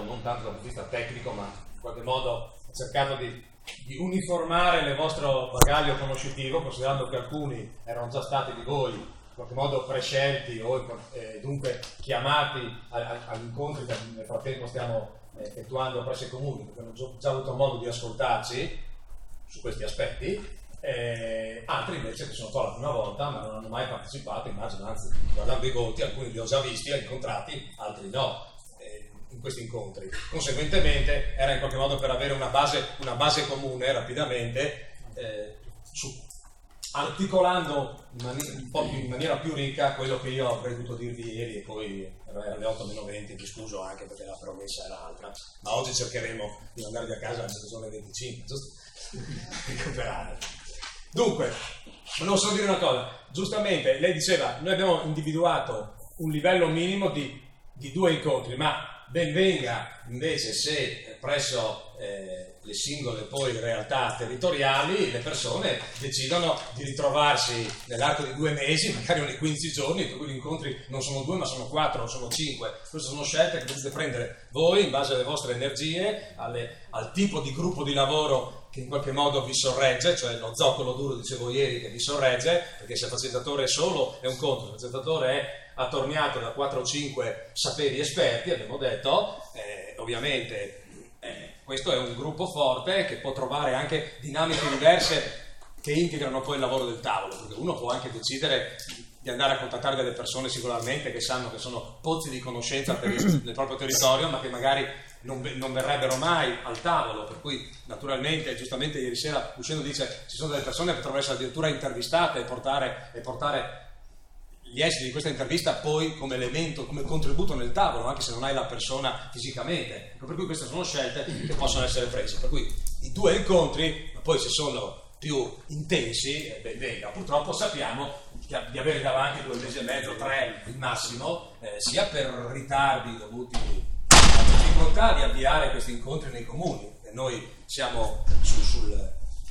non tanto dal punto di vista tecnico, ma in qualche modo ho cercato di uniformare il vostro bagaglio conoscitivo, considerando che alcuni erano già stati di voi in qualche modo prescelti o dunque chiamati agli incontri che nel frattempo stiamo effettuando presso i comuni, perché hanno già avuto modo di ascoltarci su questi aspetti. Altri invece che sono qua la prima volta ma non hanno mai partecipato, immagino, anzi guardando i volti alcuni li ho già visti, incontrati, altri no, in questi incontri. Conseguentemente era in qualche modo per avere una base comune rapidamente, articolando in maniera più ricca quello che io avrei dovuto dirvi ieri, e poi era alle 8:20, mi scuso anche perché la promessa era altra, ma oggi cercheremo di andare via a casa anche se sono le 25, giusto? Recuperare. Dunque, volevo solo dire una cosa, giustamente lei diceva, noi abbiamo individuato un livello minimo di 2 incontri, ma ben venga invece se presso le singole poi realtà territoriali le persone decidono di ritrovarsi nell'arco di 2 mesi, magari ogni 15 giorni, per cui gli incontri non sono 2 ma sono 4 o sono 5. Queste sono scelte che dovete prendere voi in base alle vostre energie, al tipo di gruppo di lavoro che in qualche modo vi sorregge, cioè lo zoccolo duro, dicevo ieri, che vi sorregge, perché se il facilitatore è solo è un conto, se il facilitatore è attorniato da 4 o 5 saperi esperti, abbiamo detto, ovviamente questo è un gruppo forte che può trovare anche dinamiche diverse che integrano poi il lavoro del tavolo, perché uno può anche decidere di andare a contattare delle persone singolarmente che sanno che sono pozzi di conoscenza nel proprio territorio, ma che magari non verrebbero mai al tavolo, per cui naturalmente, giustamente ieri sera uscendo dice ci sono delle persone che potrebbero essere addirittura intervistate e portare gli esiti di questa intervista poi come elemento, come contributo nel tavolo, anche se non hai la persona fisicamente. Per cui queste sono scelte che possono essere prese. Per cui i 2 incontri, ma poi se sono più intensi, ben venga. Purtroppo sappiamo di avere davanti 2 mesi e mezzo, 3 il massimo, sia per ritardi dovuti alla difficoltà di avviare questi incontri nei comuni. E noi siamo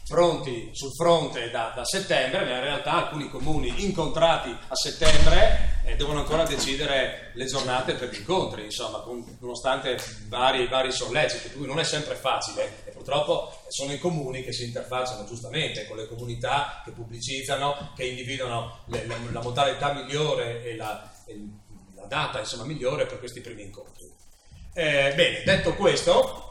pronti sul fronte da settembre, ma in realtà alcuni comuni incontrati a settembre devono ancora decidere le giornate per gli incontri, insomma, nonostante vari solleciti, per cui non è sempre facile e purtroppo sono i comuni che si interfacciano giustamente con le comunità che pubblicizzano, che individuano la modalità migliore e la data, insomma, migliore per questi primi incontri. Bene, detto questo,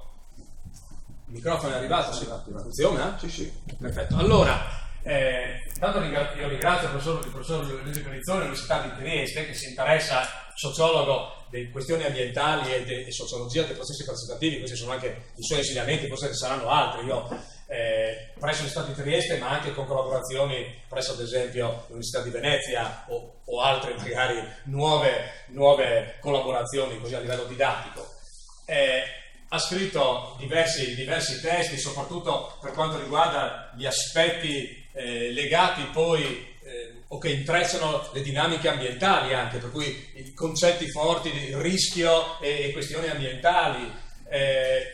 il microfono è arrivato? Sì, funziona? Sì. Perfetto. Allora, intanto io ringrazio il professor Luigi Pellizzoni dell'Università di Trieste, che si interessa, sociologo delle questioni ambientali e sociologia dei processi partecipativi. Questi sono anche i suoi insegnamenti, forse ce saranno altri. Io presso l'Università di Trieste, ma anche con collaborazioni presso ad esempio l'Università di Venezia o altre magari nuove collaborazioni così a livello didattico. Ha scritto diversi testi, soprattutto per quanto riguarda gli aspetti legati poi o che intrecciano le dinamiche ambientali anche, per cui i concetti forti di rischio e questioni ambientali,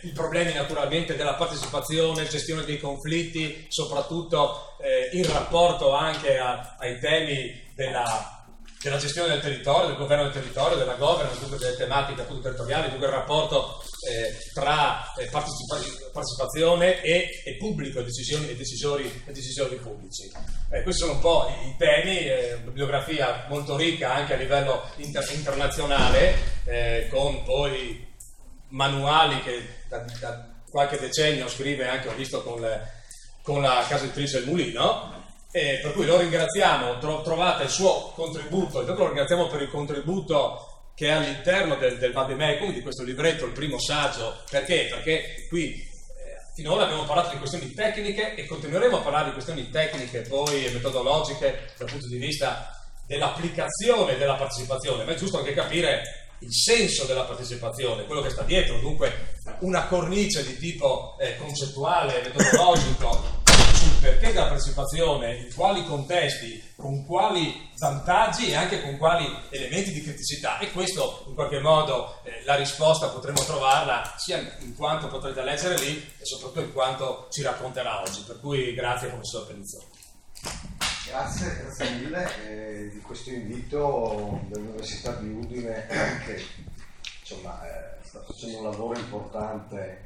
i problemi naturalmente della partecipazione, gestione dei conflitti, soprattutto in rapporto anche ai temi della gestione del territorio, del governo del territorio, della governance, dunque delle tematiche appunto territoriali, dunque il rapporto tra partecipazione e pubblico, e decisori pubblici. Questi sono un po' i temi, una bibliografia molto ricca anche a livello internazionale, con poi manuali che da qualche decennio scrive anche, ho visto, con la casa editrice Il Mulino. Per cui lo ringraziamo, trovate il suo contributo, intanto lo ringraziamo per il contributo che è all'interno del Vademecum, di questo libretto, il primo saggio. Perché? Perché qui finora abbiamo parlato di questioni tecniche e continueremo a parlare di questioni tecniche poi e metodologiche dal punto di vista dell'applicazione della partecipazione, ma è giusto anche capire il senso della partecipazione, quello che sta dietro, dunque una cornice di tipo concettuale, metodologico, sul perché della partecipazione, in quali contesti, con quali vantaggi e anche con quali elementi di criticità. E questo in qualche modo la risposta potremo trovarla sia in quanto potrete leggere lì e soprattutto in quanto ci racconterà oggi. Per cui grazie professor Pellizzoni. Grazie mille di questo invito dell'Università di Udine che insomma sta facendo un lavoro importante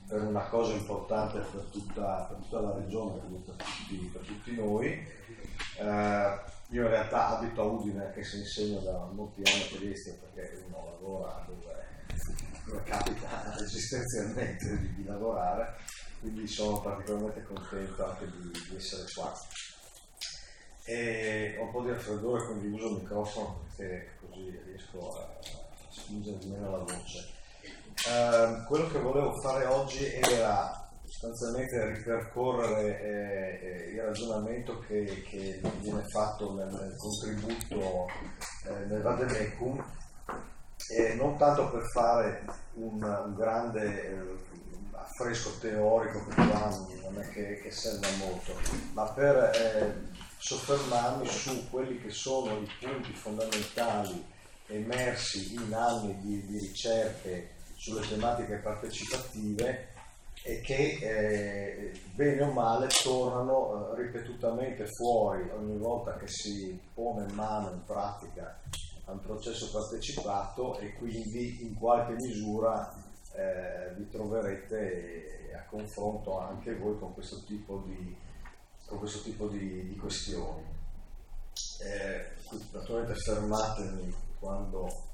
per una cosa importante per tutta la regione, per tutti noi. Io in realtà abito a Udine, anche se insegno da molti anni a Trieste, perché uno lavora dove capita esistenzialmente di lavorare, quindi sono particolarmente contento anche di essere qua. E ho un po' di raffreddore, quindi uso il microfono perché così riesco a spingere meno la voce. Quello che volevo fare oggi era sostanzialmente ripercorrere il ragionamento che viene fatto nel contributo nel Vademecum, non tanto per fare un grande affresco teorico, che qua non è che serva molto, ma per soffermarmi su quelli che sono i punti fondamentali emersi in anni di ricerche sulle tematiche partecipative e che bene o male tornano ripetutamente fuori ogni volta che si pone mano in pratica a un processo partecipato, e quindi in qualche misura vi troverete a confronto anche voi con questo tipo di questioni. Naturalmente fermatemi quando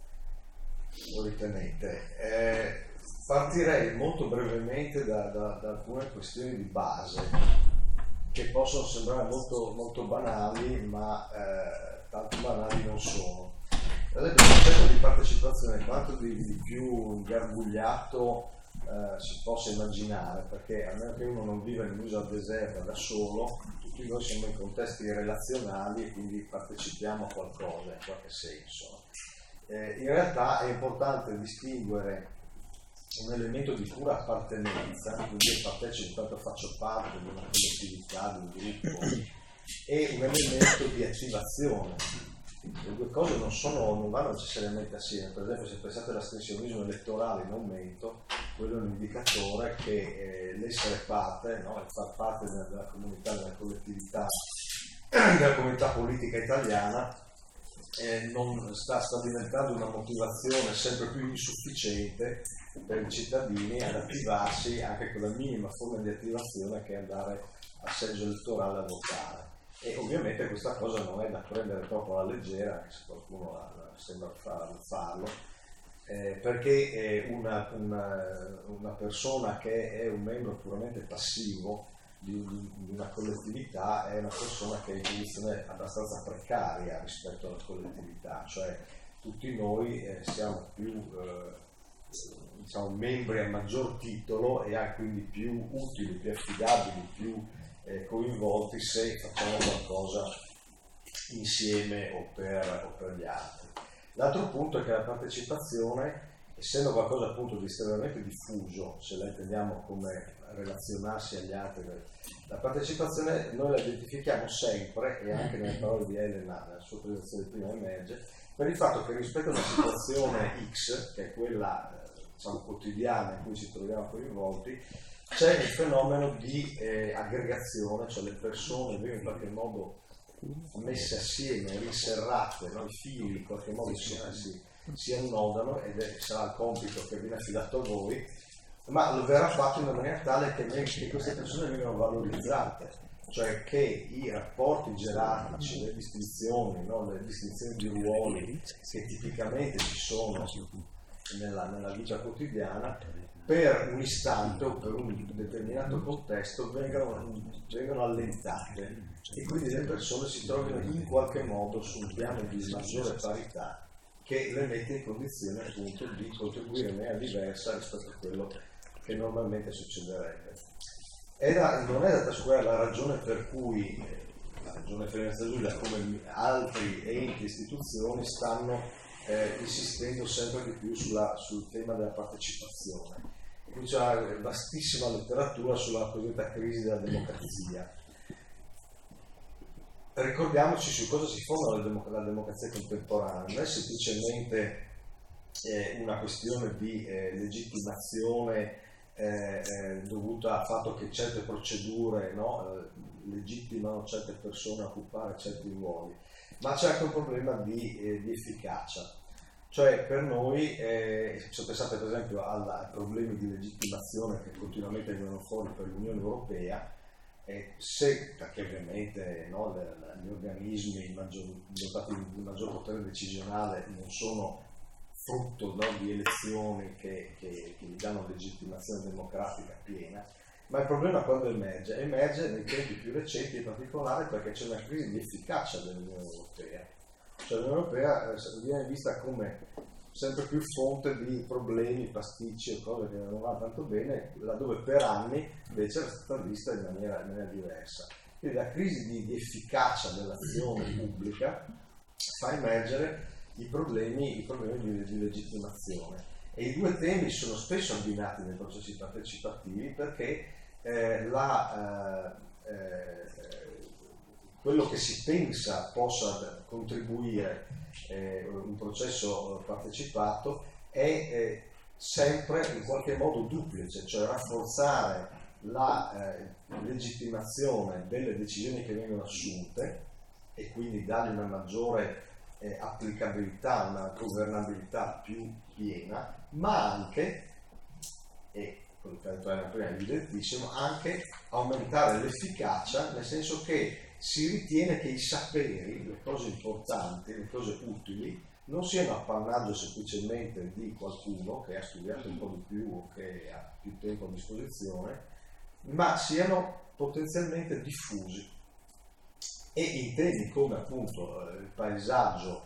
lo ritenete. Partirei molto brevemente da alcune questioni di base che possono sembrare molto banali, ma tanto banali non sono. Ad esempio, il concetto di partecipazione, quanto di più ingarbugliato si possa immaginare, perché a meno che uno non viva in uso al deserto da solo, tutti noi siamo in contesti relazionali e quindi partecipiamo a qualcosa in qualche senso. In realtà è importante distinguere un elemento di pura appartenenza, quindi io partecipo in quanto faccio parte di una collettività, di un gruppo, e un elemento di attivazione. Le due cose non vanno necessariamente assieme. Per esempio, se pensate all'astensionismo elettorale in aumento, quello è un indicatore che l'essere parte, no? Il far parte della comunità, della collettività, della comunità politica italiana, non sta diventando una motivazione sempre più insufficiente per i cittadini ad attivarsi anche con la minima forma di attivazione che è andare al seggio elettorale a votare. E ovviamente questa cosa non è da prendere troppo alla leggera, anche se qualcuno sembra farlo, perché una persona che è un membro puramente passivo di una collettività è una persona che è in posizione abbastanza precaria rispetto alla collettività, cioè tutti noi siamo più membri a maggior titolo e quindi più utili, più affidabili, più coinvolti se facciamo qualcosa insieme o per gli altri. L'altro punto è che la partecipazione, essendo qualcosa appunto di estremamente diffuso, se la intendiamo come relazionarsi agli altri, la partecipazione noi la identifichiamo sempre, e anche nelle parole di Elena, nella sua presentazione prima emerge, per il fatto che rispetto a una situazione X, che è quella quotidiana in cui ci troviamo coinvolti, c'è il fenomeno di aggregazione, cioè le persone vengono in qualche modo messe assieme, riserrate, no? I fili in qualche modo si annodano, ed sarà il compito che viene affidato a voi, ma lo verrà fatto in una maniera tale che queste persone vengano valorizzate, cioè che i rapporti gerarchici, le distinzioni, no? Le distinzioni di ruoli che tipicamente ci sono nella vita quotidiana, per un istante o per un determinato contesto vengono allentate, e quindi le persone si trovino in qualche modo su un piano di maggiore parità che le mette in condizione appunto di contribuire in maniera diversa rispetto a quello che normalmente succederebbe. Non è da trascurare la ragione per cui la Regione Friuli-Venezia Giulia, come altri enti e istituzioni, stanno insistendo sempre di più sul tema della partecipazione. Qui c'è una vastissima letteratura sulla cosiddetta crisi della democrazia. Ricordiamoci su cosa si fonda la democrazia contemporanea. Non è semplicemente una questione di legittimazione dovuta al fatto che certe procedure legittimano certe persone a occupare certi ruoli, ma c'è anche un problema di efficacia. Cioè per noi, se pensate per esempio ai problemi di legittimazione che continuamente vengono fuori per l'Unione Europea, perché ovviamente no, gli organismi dotati di maggior potere decisionale non sono frutto no, di elezioni che gli danno legittimazione democratica piena, ma il problema quando emerge nei tempi più recenti, in particolare perché c'è una crisi di efficacia dell'Unione Europea. Cioè l'Unione Europea viene vista come sempre più fonte di problemi, pasticci e cose che non vanno tanto bene, laddove per anni invece era stata vista in maniera diversa. Quindi la crisi di efficacia dell'azione pubblica fa emergere i problemi di legittimazione. E i due temi sono spesso abbinati nei processi partecipativi perché quello che si pensa possa contribuire un processo partecipato è sempre in qualche modo duplice, cioè rafforzare la legittimazione delle decisioni che vengono assunte e quindi dargli una maggiore applicabilità, una governabilità più piena, ma anche, e quello che prima è evidentissimo, anche aumentare l'efficacia, nel senso che si ritiene che i saperi, le cose importanti, le cose utili, non siano appannaggio semplicemente di qualcuno che ha studiato un po' di più o che ha più tempo a disposizione, ma siano potenzialmente diffusi. E in temi come appunto il paesaggio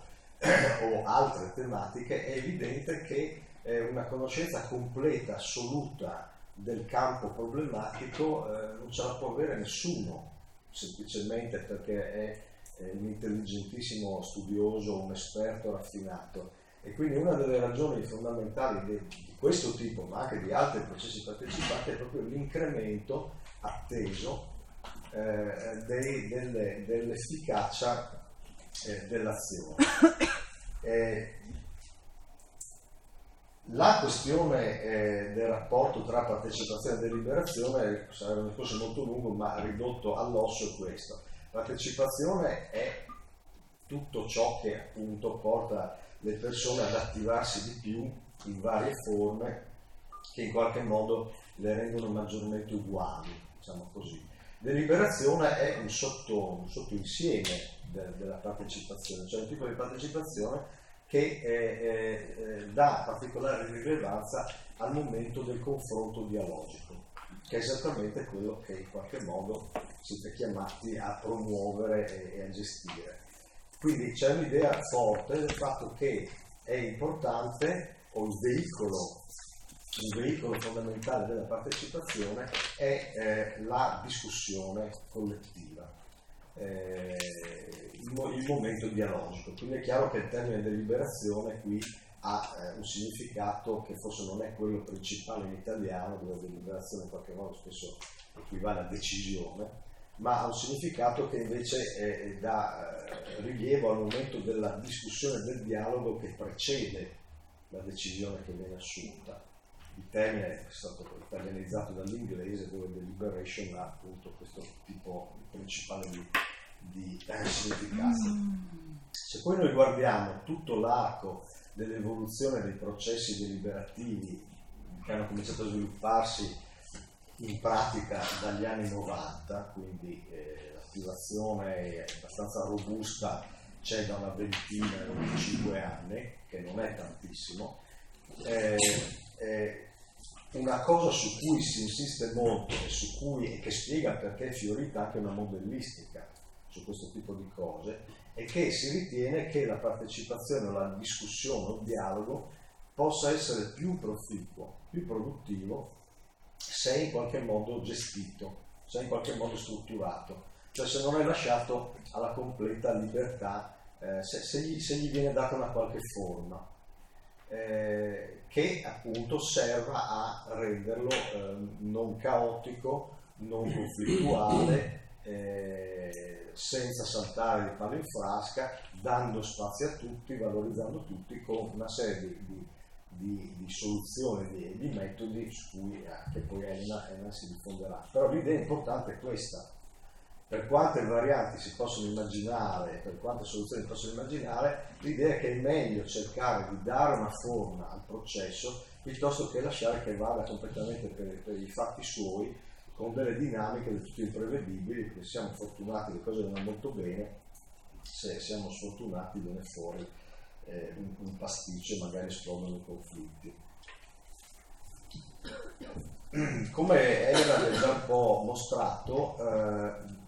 o altre tematiche è evidente che una conoscenza completa, assoluta del campo problematico non ce la può avere nessuno, semplicemente perché è un intelligentissimo studioso, un esperto raffinato. E quindi una delle ragioni fondamentali di questo tipo, ma anche di altri processi partecipati, è proprio l'incremento atteso dell'efficacia dell'azione. La questione del rapporto tra partecipazione e deliberazione sarebbe un discorso molto lungo, ma ridotto all'osso è questo. Partecipazione è tutto ciò che appunto porta le persone ad attivarsi di più in varie forme che in qualche modo le rendono maggiormente uguali, diciamo così. Deliberazione è un sottoinsieme della partecipazione, cioè un tipo di partecipazione che dà particolare rilevanza al momento del confronto dialogico, che è esattamente quello che in qualche modo siete chiamati a promuovere e a gestire. Quindi c'è un'idea forte del fatto che è importante, o il veicolo fondamentale della partecipazione è la discussione collettiva, il momento dialogico. Quindi è chiaro che il termine deliberazione qui ha un significato che forse non è quello principale in italiano, dove deliberazione in qualche modo spesso equivale a decisione, ma ha un significato che invece dà rilievo al momento della discussione, del dialogo che precede la decisione che viene assunta. Il termine è stato italianizzato dall'inglese, dove deliberation ha appunto questo tipo principale di significato. Se poi noi guardiamo tutto l'arco dell'evoluzione dei processi deliberativi che hanno cominciato a svilupparsi in pratica dagli anni 90, quindi l'attivazione è abbastanza robusta, c'è da una ventina, 25 anni, che non è tantissimo. Una cosa su cui si insiste molto e che spiega perché è fiorita anche una modellistica su questo tipo di cose, è che si ritiene che la partecipazione, la discussione o il dialogo possa essere più proficuo, più produttivo se in qualche modo gestito, se in qualche modo strutturato, cioè se non è lasciato alla completa libertà, se gli viene data una qualche forma che appunto serva a renderlo non caotico, non conflittuale, senza saltare di palo in frasca, dando spazio a tutti, valorizzando tutti, con una serie di soluzioni e di metodi su cui che poi Elena si diffonderà. Però l'idea importante è questa, per quante varianti si possono immaginare, per quante soluzioni si possono immaginare, l'idea è che è meglio cercare di dare una forma al processo piuttosto che lasciare che vada completamente per i fatti suoi, con delle dinamiche del tutto imprevedibili, perché se siamo fortunati le cose vanno molto bene, se siamo sfortunati viene fuori un pasticcio e magari esplodono i conflitti. Come era già un po' mostrato,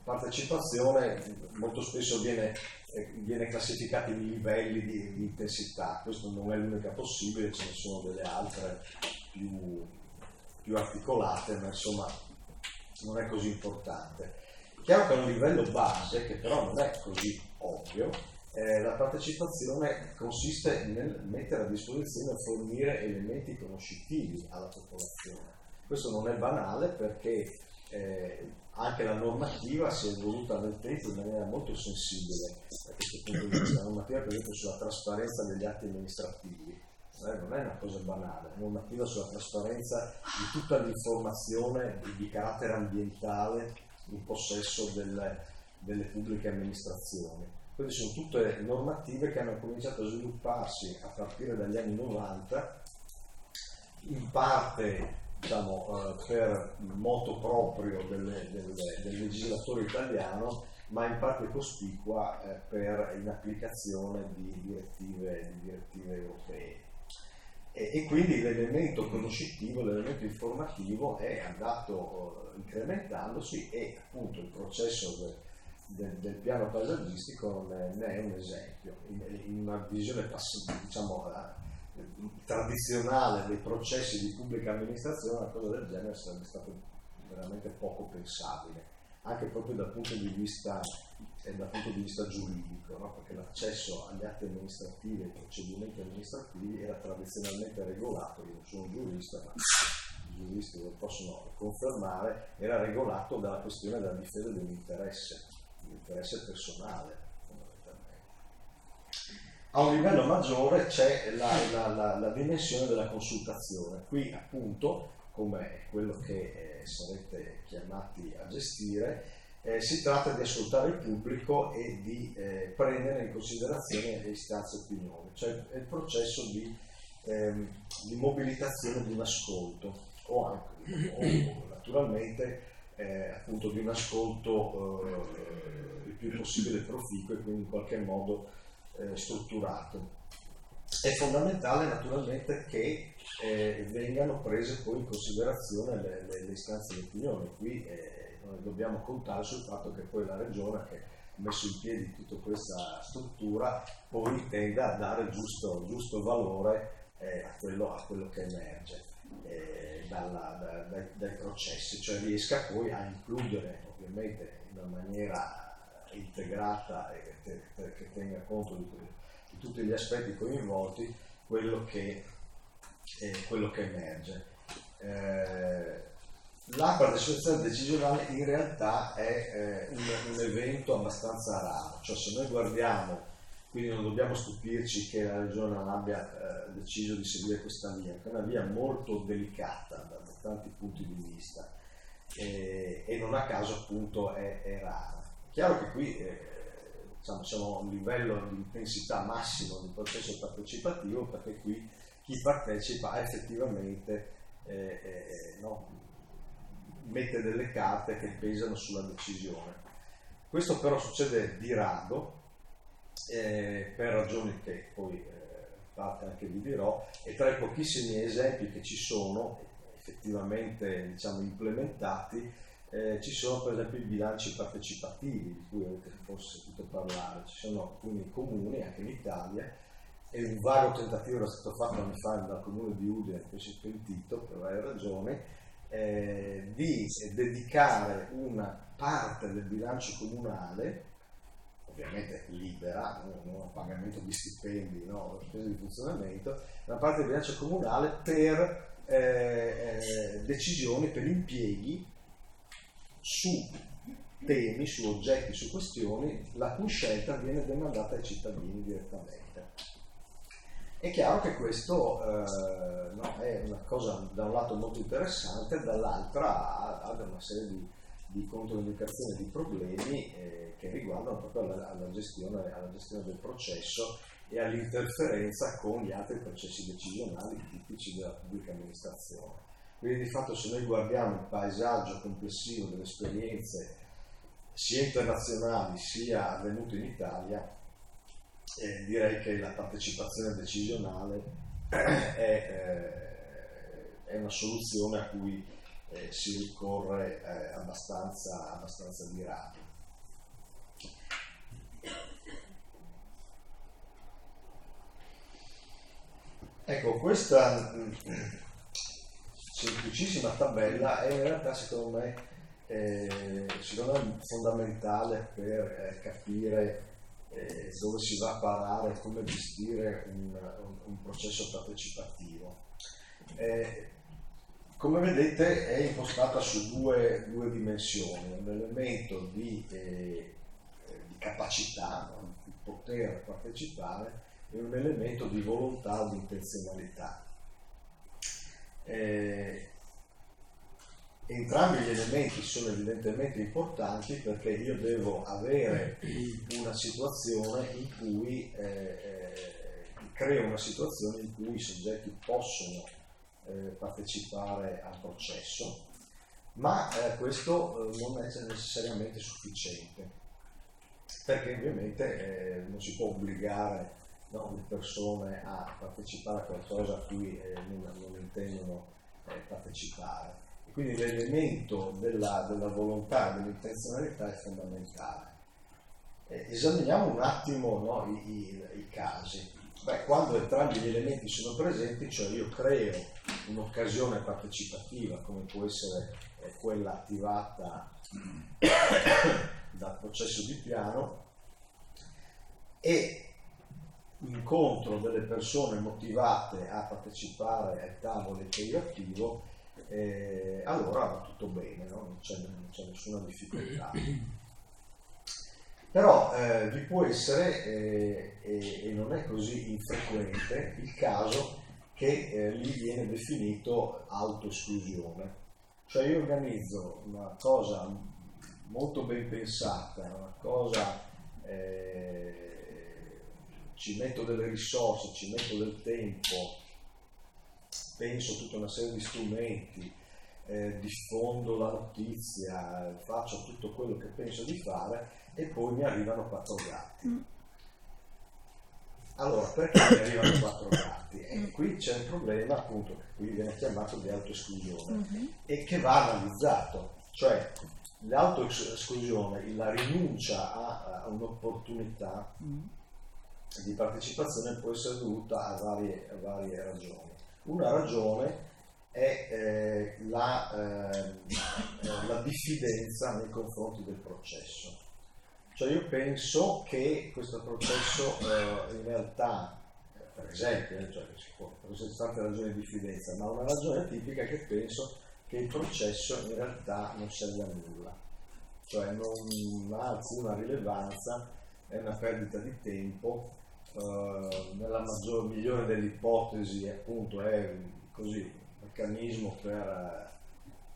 partecipazione molto spesso viene classificata in livelli di intensità. Questo non è l'unica possibile, ce ne sono delle altre più articolate, ma insomma non è così importante. Chiaro che a un livello base, che però non è così ovvio, la partecipazione consiste nel mettere a disposizione e fornire elementi conoscitivi alla popolazione. Questo non è banale perché anche la normativa si è evoluta nel tempo in maniera molto sensibile da questo punto di vista. La normativa, per esempio, sulla trasparenza degli atti amministrativi non è una cosa banale, la normativa sulla trasparenza di tutta l'informazione di carattere ambientale in possesso delle pubbliche amministrazioni. Queste sono tutte normative che hanno cominciato a svilupparsi a partire dagli anni 90, in parte per moto proprio del legislatore italiano, ma in parte cospicua per in applicazione di direttive europee. E quindi l'elemento conoscitivo, l'elemento informativo è andato incrementandosi e appunto il processo del piano paesaggistico ne è un esempio. In una visione tradizionale dei processi di pubblica amministrazione una cosa del genere sarebbe stato veramente poco pensabile, anche proprio dal punto di vista giuridico, no? Perché l'accesso agli atti amministrativi e ai procedimenti amministrativi era tradizionalmente regolato. Io non sono un giurista, ma i giuristi lo possono confermare, era regolato dalla questione della difesa dell'interesse personale, fondamentalmente. A un livello maggiore c'è la dimensione della consultazione. Qui appunto, come quello che sarete chiamati a gestire, si tratta di ascoltare il pubblico e di prendere in considerazione le istanze e opinioni, cioè è il processo di mobilitazione di un ascolto o naturalmente appunto di un ascolto il più possibile proficuo e quindi in qualche modo strutturato. È fondamentale naturalmente che vengano prese poi in considerazione le istanze e le opinioni. Qui noi dobbiamo contare sul fatto che poi la Regione, che ha messo in piedi tutta questa struttura, poi tenda a dare giusto valore a quello che emerge dai processi, cioè riesca poi a includere ovviamente in una maniera integrata e che tenga conto di tutti gli aspetti coinvolti quello che emerge. La partecipazione decisionale in realtà è un evento abbastanza raro, cioè se noi guardiamo, quindi non dobbiamo stupirci che la Regione non abbia deciso di seguire questa via, che è una via molto delicata da tanti punti di vista e non a caso appunto è rara. Chiaro che qui siamo a un livello di intensità massimo del processo partecipativo, perché qui chi partecipa effettivamente mette delle carte che pesano sulla decisione. Questo però succede di rado per ragioni che poi parte anche vi dirò, e tra i pochissimi esempi che ci sono effettivamente implementati ci sono per esempio i bilanci partecipativi di cui avete forse sentito parlare. Ci sono alcuni comuni anche in Italia, e un vago tentativo era stato fatto anni fa dal comune di Udine, che si è pentito per varie ragioni, di dedicare una parte del bilancio comunale, ovviamente libera, non a pagamento di stipendi, spese di funzionamento, una parte del bilancio comunale per decisioni, per impieghi su temi, su oggetti, su questioni, la cui scelta viene demandata ai cittadini direttamente. È chiaro che questo è una cosa da un lato molto interessante, dall'altra ha una serie di controindicazione di problemi che riguardano proprio alla gestione del processo e all'interferenza con gli altri processi decisionali tipici della pubblica amministrazione. Quindi di fatto, se noi guardiamo il paesaggio complessivo delle esperienze sia internazionali sia avvenute in Italia, direi che la partecipazione decisionale è una soluzione a cui si ricorre abbastanza di rado. Ecco, questa semplicissima tabella è in realtà secondo me fondamentale per capire dove si va a parare, come gestire un processo partecipativo. Come vedete è impostata su due dimensioni, un elemento di capacità, no? Di poter partecipare, e un elemento di volontà o di intenzionalità. Entrambi gli elementi sono evidentemente importanti, perché io devo avere una situazione in cui creo una situazione in cui i soggetti possono partecipare al processo, ma questo non è necessariamente sufficiente, perché ovviamente non si può obbligare, no, le persone a partecipare a qualcosa a cui non intendono partecipare. E quindi l'elemento della volontà, dell'intenzionalità è fondamentale. Esaminiamo un attimo, no, i casi. Quando entrambi gli elementi sono presenti, cioè io creo un'occasione partecipativa, come può essere quella attivata dal processo di piano, e incontro delle persone motivate a partecipare ai tavoli che io attivo, allora va tutto bene, no? Non c'è nessuna difficoltà. Però vi può essere, e non è così infrequente, il caso che lì viene definito autoesclusione. Cioè io organizzo una cosa molto ben pensata, una cosa, ci metto delle risorse, ci metto del tempo, penso tutta una serie di strumenti, diffondo la notizia, faccio tutto quello che penso di fare, e poi mi arrivano 4 gatti. Allora, perché mi arrivano 4 gatti? E qui c'è un problema, appunto, che qui viene chiamato di autoesclusione, e che va analizzato. Cioè, l'autoesclusione, la rinuncia a un'opportunità di partecipazione può essere dovuta a varie ragioni. Una ragione è la diffidenza nei confronti del processo. Cioè io penso che questo processo in realtà, per esempio, cioè, per tante ragioni di diffidenza, ma una ragione tipica è che penso che il processo in realtà non serve a nulla, cioè non ha alcuna rilevanza, è una perdita di tempo, nella migliore delle ipotesi appunto è così un meccanismo per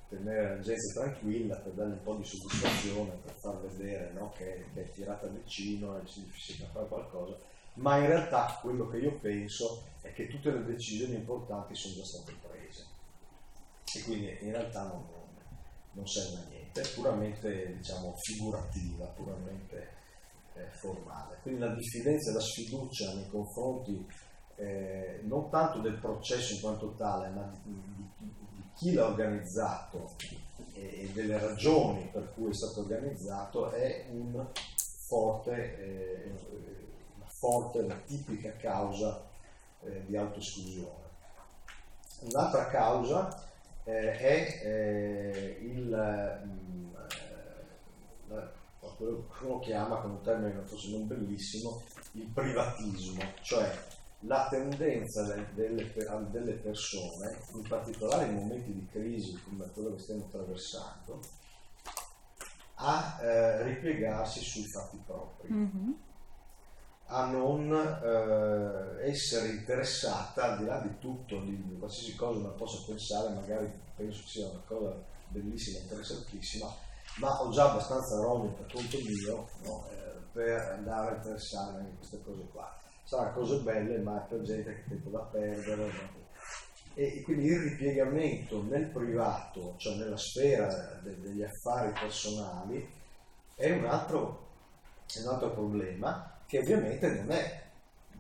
tenere la gente tranquilla, per dargli un po' di soddisfazione, per far vedere, no, che è tirata vicino e si fa fare qualcosa, ma in realtà quello che io penso è che tutte le decisioni importanti sono già state prese e quindi in realtà non serve a niente, è puramente, diciamo, figurativa, puramente formale. Quindi la diffidenza e la sfiducia nei confronti non tanto del processo in quanto tale, ma di chi l'ha organizzato e delle ragioni per cui è stato organizzato, è una tipica causa di autoesclusione. Un'altra causa è quello che uno chiama, con un termine forse non bellissimo, il privatismo, cioè la tendenza delle persone, in particolare in momenti di crisi come quello che stiamo attraversando, a ripiegarsi sui fatti propri, a non essere interessata, al di là di tutto, di qualsiasi cosa uno possa pensare, magari penso sia una cosa bellissima, interessantissima, ma ho già abbastanza rogne per conto mio, no? Per andare a interessarmi in queste cose qua. Saranno cose belle, ma per gente che ha tempo da perdere, no? E quindi il ripiegamento nel privato, cioè nella sfera degli affari personali, è un altro problema che ovviamente non è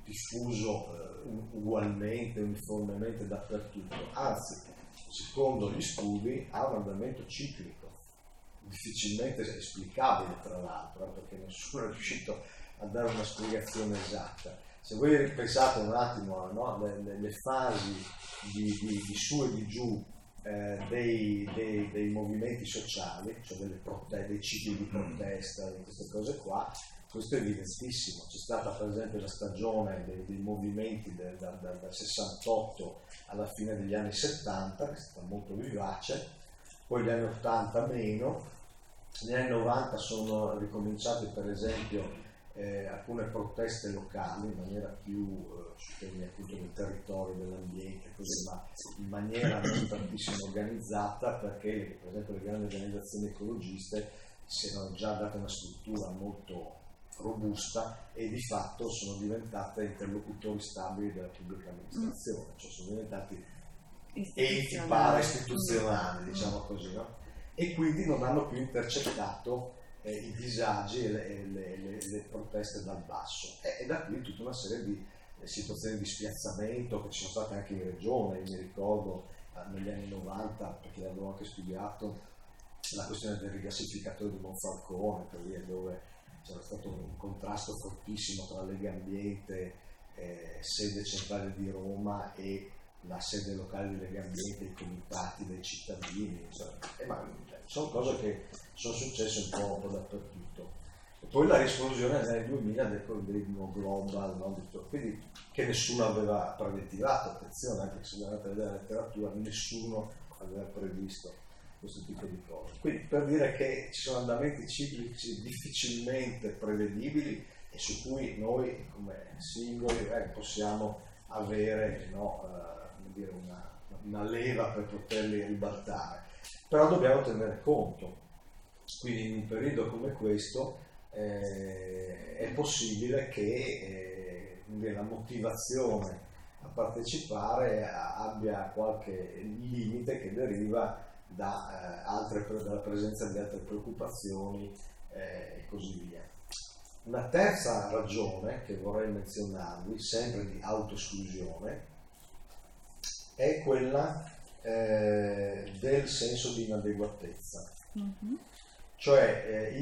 diffuso ugualmente, uniformemente dappertutto, anzi, secondo gli studi, ha un andamento ciclico, difficilmente esplicabile tra l'altro, perché nessuno è riuscito a dare una spiegazione esatta. Se voi pensate un attimo, no, le fasi di su e di giù dei movimenti sociali, cioè dei cicli di protesta, di queste cose qua, questo è evidentissimo. C'è stata per esempio la stagione dei movimenti dal 68 alla fine degli anni 70, che è stata molto vivace, poi gli anni 80 meno, negli anni 90 sono ricominciate per esempio alcune proteste locali in maniera più su temi appunto del territorio, dell'ambiente, così, ma in maniera non tantissimo organizzata, perché per esempio le grandi organizzazioni ecologiste si erano già date una struttura molto robusta e di fatto sono diventate interlocutori stabili della pubblica amministrazione, cioè sono diventati enti para-istituzionali, diciamo così, no? E quindi non hanno più intercettato i disagi e le proteste dal basso, e da qui tutta una serie di situazioni di spiazzamento che ci sono state anche in regione. Io mi ricordo negli anni 90, perché l'avevo anche studiato, la questione del rigassificatore di Monfalcone, per via, dove c'era stato un contrasto fortissimo tra Lega Ambiente, sede centrale di Roma, e la sede locale di Lega Ambiente, i comitati dei cittadini, ma sono cose che sono successe un po' dappertutto. E poi la risoluzione negli anni 2000 del cosiddetto global, no? Quindi, che nessuno aveva preventivato, attenzione, anche se andate a vedere la letteratura, nessuno aveva previsto questo tipo di cose. Quindi per dire che ci sono andamenti ciclici difficilmente prevedibili e su cui noi come singoli possiamo avere, no, dire una leva per poterli ribaltare, però dobbiamo tenere conto. Quindi in un periodo come questo è possibile che la motivazione a partecipare abbia qualche limite che deriva dalla presenza di altre preoccupazioni e così via. Una terza ragione che vorrei menzionarvi, sempre di autoesclusione, è quella del senso di inadeguatezza. Mm-hmm. Cioè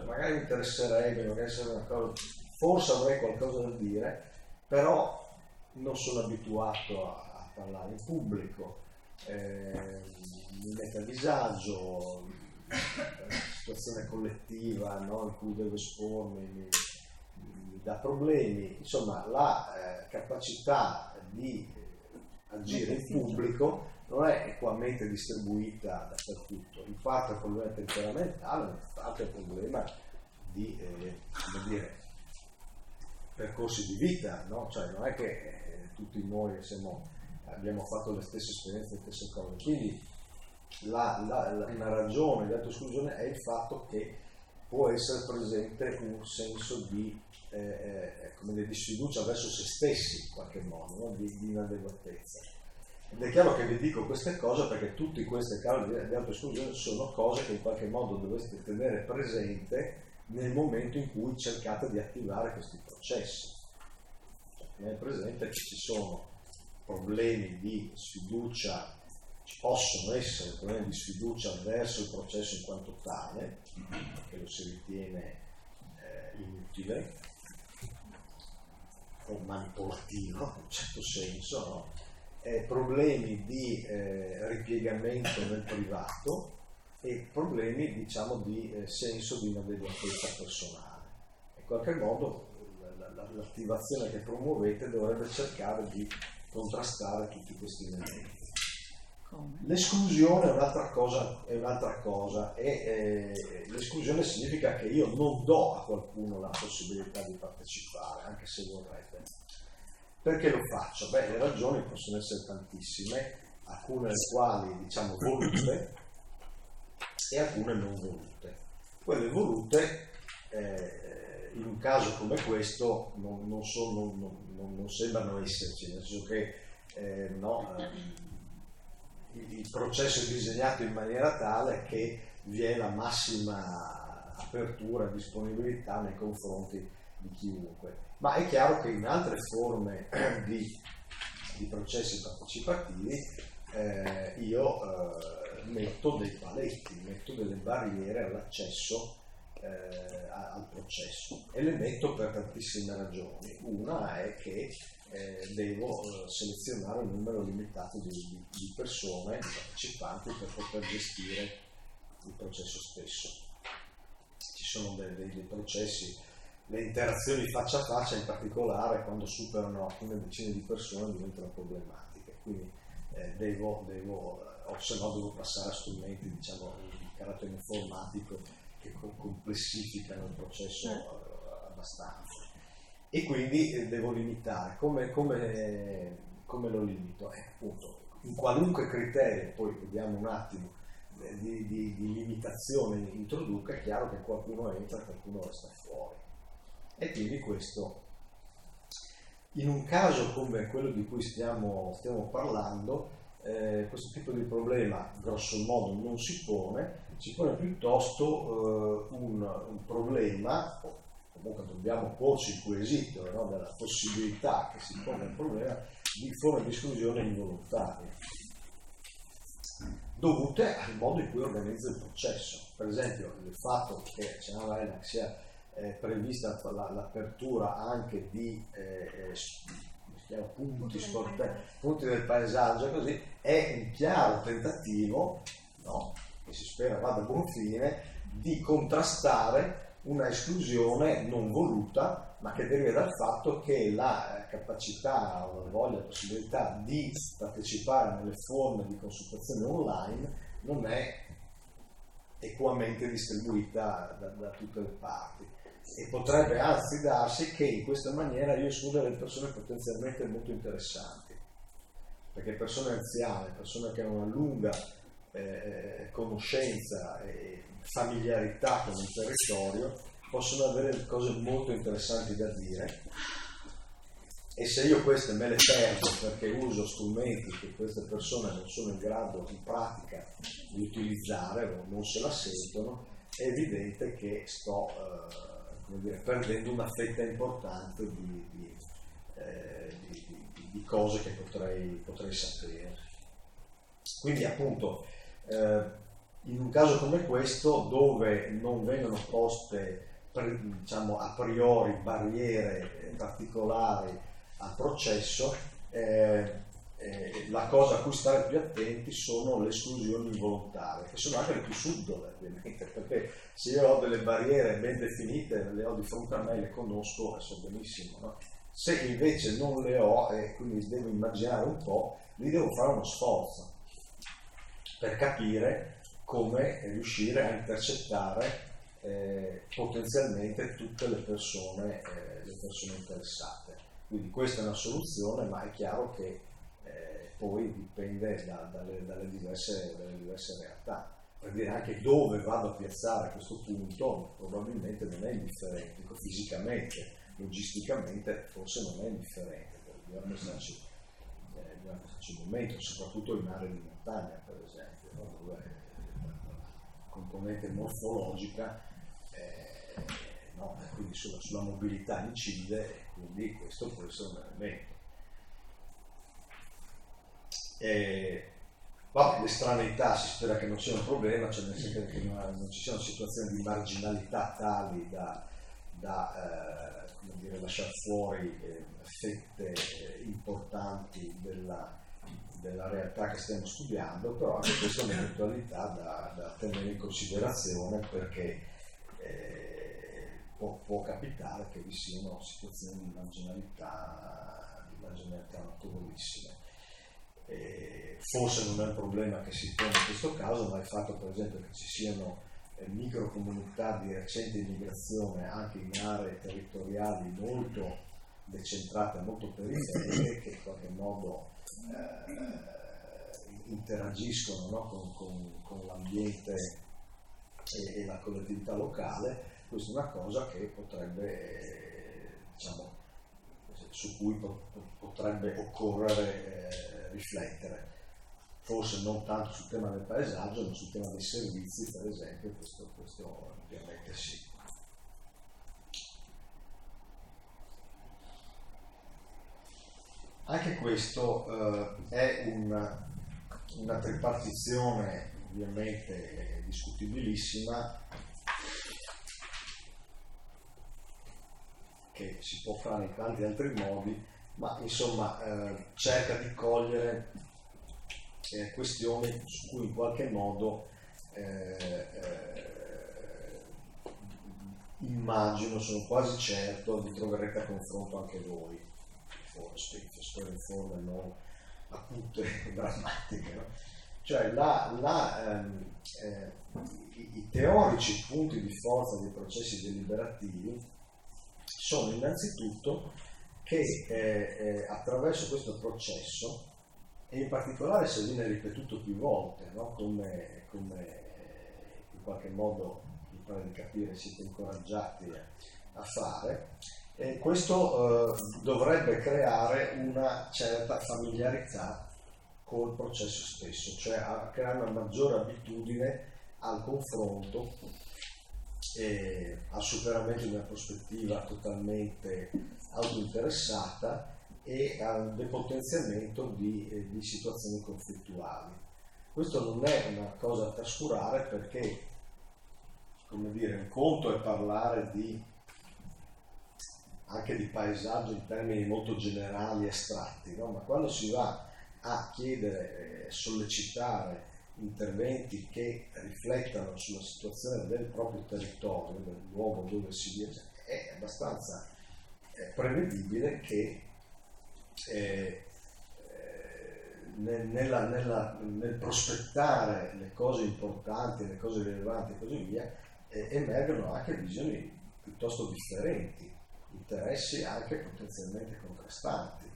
magari mi interesserebbe, magari sarebbe una cosa, forse avrei qualcosa da dire, però non sono abituato a parlare in pubblico, mi mette a disagio, la situazione collettiva, no, in cui devo espormi mi dà problemi, insomma la capacità di agire in pubblico non è equamente distribuita dappertutto. In parte è un problema temperamentale, in parte è un problema di percorsi di vita, no? Cioè non è che tutti noi abbiamo fatto le stesse esperienze, le stesse cose. Quindi una ragione di autoesclusione è il fatto che può essere presente un senso di sfiducia verso se stessi, in qualche modo, no? di inadeguatezza. Ed è chiaro che vi dico queste cose perché tutte queste cause di autoesclusione sono cose che in qualche modo dovreste tenere presente nel momento in cui cercate di attivare questi processi. Cioè, tenere presente che ci sono problemi di sfiducia, ci possono essere problemi di sfiducia verso il processo in quanto tale, che lo si ritiene inutile o manipolativo in un certo senso, no? Problemi di ripiegamento nel privato e problemi, diciamo, di senso di inadeguatezza personale. In qualche modo l'attivazione che promuovete dovrebbe cercare di contrastare tutti questi elementi. L'esclusione è un'altra cosa, e l'esclusione significa che io non do a qualcuno la possibilità di partecipare, anche se vorrebbe. Perché lo faccio? Beh, le ragioni possono essere tantissime, alcune delle quali, diciamo, volute, e alcune non volute. Quelle volute, in un caso come questo, non sembrano esserci, nel senso che il processo è disegnato in maniera tale che vi è la massima apertura e disponibilità nei confronti di chiunque. Ma è chiaro che in altre forme di processi partecipativi io metto dei paletti, metto delle barriere all'accesso al processo, e le metto per tantissime ragioni. Una è che devo selezionare un numero limitato di persone, di partecipanti, per poter gestire il processo stesso. Ci sono dei processi, le interazioni faccia a faccia in particolare, quando superano alcune decine di persone, diventano problematiche, quindi se no devo passare a strumenti, diciamo, di carattere informatico che complessificano il processo abbastanza, e quindi devo limitare. Come lo limito? Appunto, in qualunque criterio, poi vediamo un attimo, di limitazione introduca, è chiaro che qualcuno entra e qualcuno resta fuori. E quindi questo, in un caso come quello di cui stiamo parlando, questo tipo di problema grosso modo non si pone, si pone piuttosto un problema, comunque dobbiamo porci il quesito, no, della possibilità che si ponga il problema di forme di esclusione involontarie, dovute al modo in cui organizza il processo. Per esempio, il fatto che sia prevista l'apertura anche di punti del paesaggio, così è un chiaro tentativo, no, che si spera vada a buon fine, di contrastare una esclusione non voluta, ma che deriva dal fatto che la capacità o la voglia, la possibilità di partecipare nelle forme di consultazione online non è equamente distribuita da tutte le parti, e potrebbe anzi darsi che in questa maniera io escluda le persone potenzialmente molto interessanti, perché persone anziane, persone che hanno una lunga conoscenza e familiarità con il territorio, possono avere cose molto interessanti da dire, e se io queste me le perdo perché uso strumenti che queste persone non sono in grado in pratica di utilizzare o non se la sentono, è evidente che sto perdendo una fetta importante di cose che potrei sapere. Quindi appunto in un caso come questo, dove non vengono poste diciamo a priori barriere particolari al processo, la cosa a cui stare più attenti sono le esclusioni involontarie, che sono anche le più subdole, ovviamente, perché se io ho delle barriere ben definite, le ho di fronte a me, le conosco e so benissimo, no? Se invece non le ho, e quindi devo immaginare un po', lì devo fare uno sforzo per capire come riuscire a intercettare potenzialmente tutte le persone interessate. Quindi questa è una soluzione, ma è chiaro che poi dipende dalle diverse realtà. Per dire anche dove vado a piazzare a questo punto probabilmente non è indifferente, fisicamente, logisticamente forse non è indifferente, dobbiamo starci un momento, soprattutto in aree di montagna per esempio, no? Dove la componente morfologica quindi sulla mobilità incide, e quindi questo può essere un elemento. L'estraneità si spera che non sia un problema, cioè nel senso che non ci siano situazioni di marginalità tali da lasciare fuori fette importanti della realtà che stiamo studiando, però anche questa è un'eventualità da tenere in considerazione, perché può capitare che vi siano situazioni di marginalità notevolissime. Forse non è un problema che si pone in questo caso, ma il fatto per esempio che ci siano microcomunità di recente immigrazione anche in aree territoriali molto decentrate, molto periferiche, che in qualche modo interagiscono, no, con l'ambiente e la collettività locale. Questa è una cosa che potrebbe, diciamo, su cui potrebbe occorrere riflettere. Forse non tanto sul tema del paesaggio, ma sul tema dei servizi, per esempio, questo ovviamente sì. Anche questo è una tripartizione ovviamente discutibilissima, che si può fare in tanti altri modi, ma insomma cerca di cogliere questioni su cui in qualche modo immagino, sono quasi certo, vi troverete a confronto anche voi, spero in forme non acute e drammatiche, no? Cioè i teorici punti di forza dei processi deliberativi sono innanzitutto che attraverso questo processo, e in particolare se viene ripetuto più volte, no? come in qualche modo mi pare di capire siete incoraggiati a fare, questo dovrebbe creare una certa familiarità col processo stesso, cioè a creare una maggiore abitudine al confronto e al superamento di una prospettiva totalmente autointeressata e al depotenziamento di situazioni conflittuali. Questo non è una cosa da trascurare perché, come dire, un conto è parlare anche di paesaggio in termini molto generali e astratti, no? Ma quando si va a chiedere, sollecitare interventi che riflettano sulla situazione del proprio territorio, del luogo dove si vive, è abbastanza prevedibile che nel prospettare le cose importanti, le cose rilevanti e così via, emergono anche visioni piuttosto differenti, interessi anche potenzialmente contrastanti,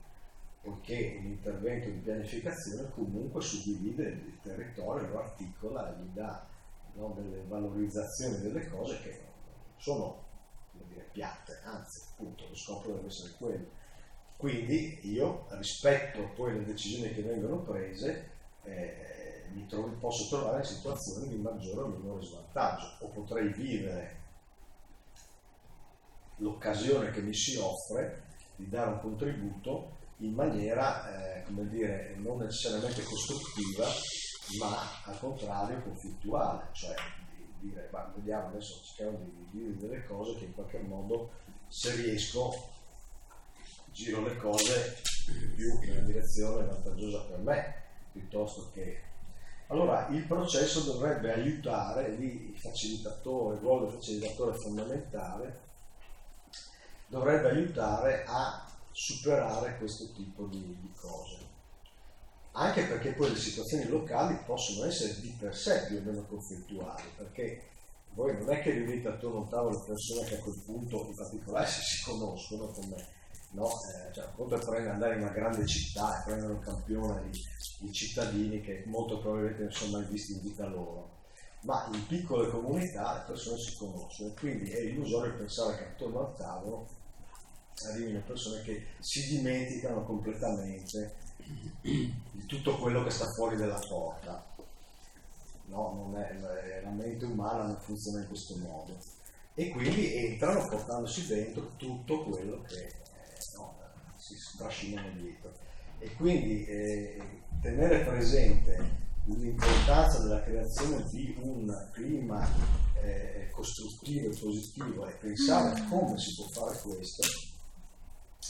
poiché un intervento di pianificazione comunque suddivide il territorio, lo articola e gli dà, no, delle valorizzazioni delle cose che non sono, come dire, piatte, anzi appunto lo scopo deve essere quello. Quindi io rispetto poi le decisioni che vengono prese posso trovare in situazioni di maggiore o minore svantaggio, o potrei vivere l'occasione che mi si offre di dare un contributo in maniera, come dire, non necessariamente costruttiva, ma al contrario conflittuale, cioè di dire, ma vediamo adesso, cerchiamo di dire delle cose che in qualche modo, se riesco, giro le cose più in una direzione vantaggiosa per me, piuttosto che... Allora, il processo dovrebbe aiutare, lì il facilitatore, il ruolo del facilitatore è fondamentale, dovrebbe aiutare a superare questo tipo di cose. Anche perché poi le situazioni locali possono essere di per sé più o meno conflittuali, perché voi non è che riunite attorno a un tavolo persone che a quel punto, in particolare se si conoscono, come no, cioè, un conto è andare in una grande città e prendere un campione di cittadini che molto probabilmente non sono mai visti in vita loro, ma in piccole comunità le persone si conoscono, quindi è illusorio pensare che attorno al tavolo arrivino persone che si dimenticano completamente di tutto quello che sta fuori dalla porta. No, non è, la mente umana non funziona in questo modo, e quindi entrano portandosi dentro tutto quello che si trascinano dietro, e quindi tenere presente l'importanza della creazione di un clima costruttivo e positivo, e pensare a come si può fare questo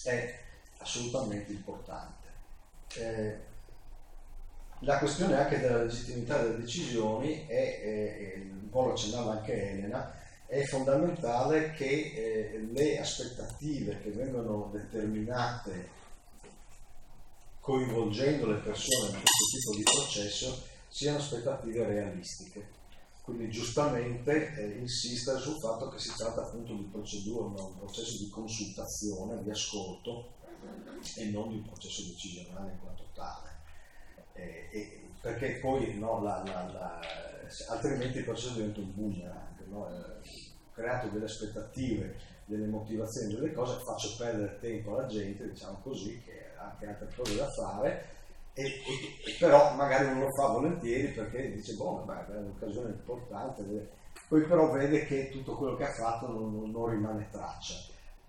è assolutamente importante. La questione anche della legittimità delle decisioni un po' lo accennava anche Elena, è fondamentale che le aspettative che vengono determinate coinvolgendo le persone in questo tipo di processo siano aspettative realistiche. Quindi giustamente insistere sul fatto che si tratta appunto di procedura, un processo di consultazione, di ascolto, e non di un processo decisionale in quanto tale. Perché poi no, altrimenti il processo diventa un boomerang, no? Ho creato delle aspettative, delle motivazioni, delle cose, faccio perdere tempo alla gente, diciamo così, che ha anche altre cose da fare, e però magari non lo fa volentieri perché dice, boh, vabbè, è un'occasione importante, poi però vede che tutto quello che ha fatto non rimane traccia.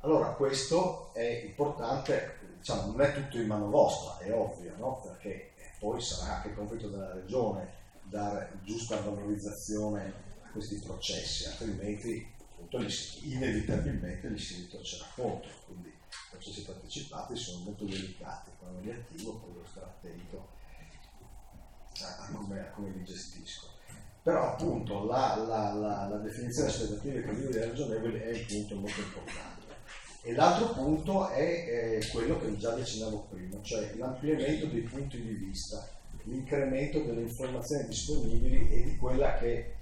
Allora questo è importante, diciamo, non è tutto in mano vostra, è ovvio, no? Perché poi sarà anche compito della regione dare giusta valorizzazione a questi processi, altrimenti appunto inevitabilmente li si ritorcerà contro. Quindi i processi partecipati sono molto delicati, quando li attivo poi devo stare attento a come li gestisco. Però appunto la definizione delle aspettative credibili e ragionevoli è un punto molto importante. E l'altro punto è quello che già accennavo prima, cioè l'ampliamento dei punti di vista, l'incremento delle informazioni disponibili e di quella che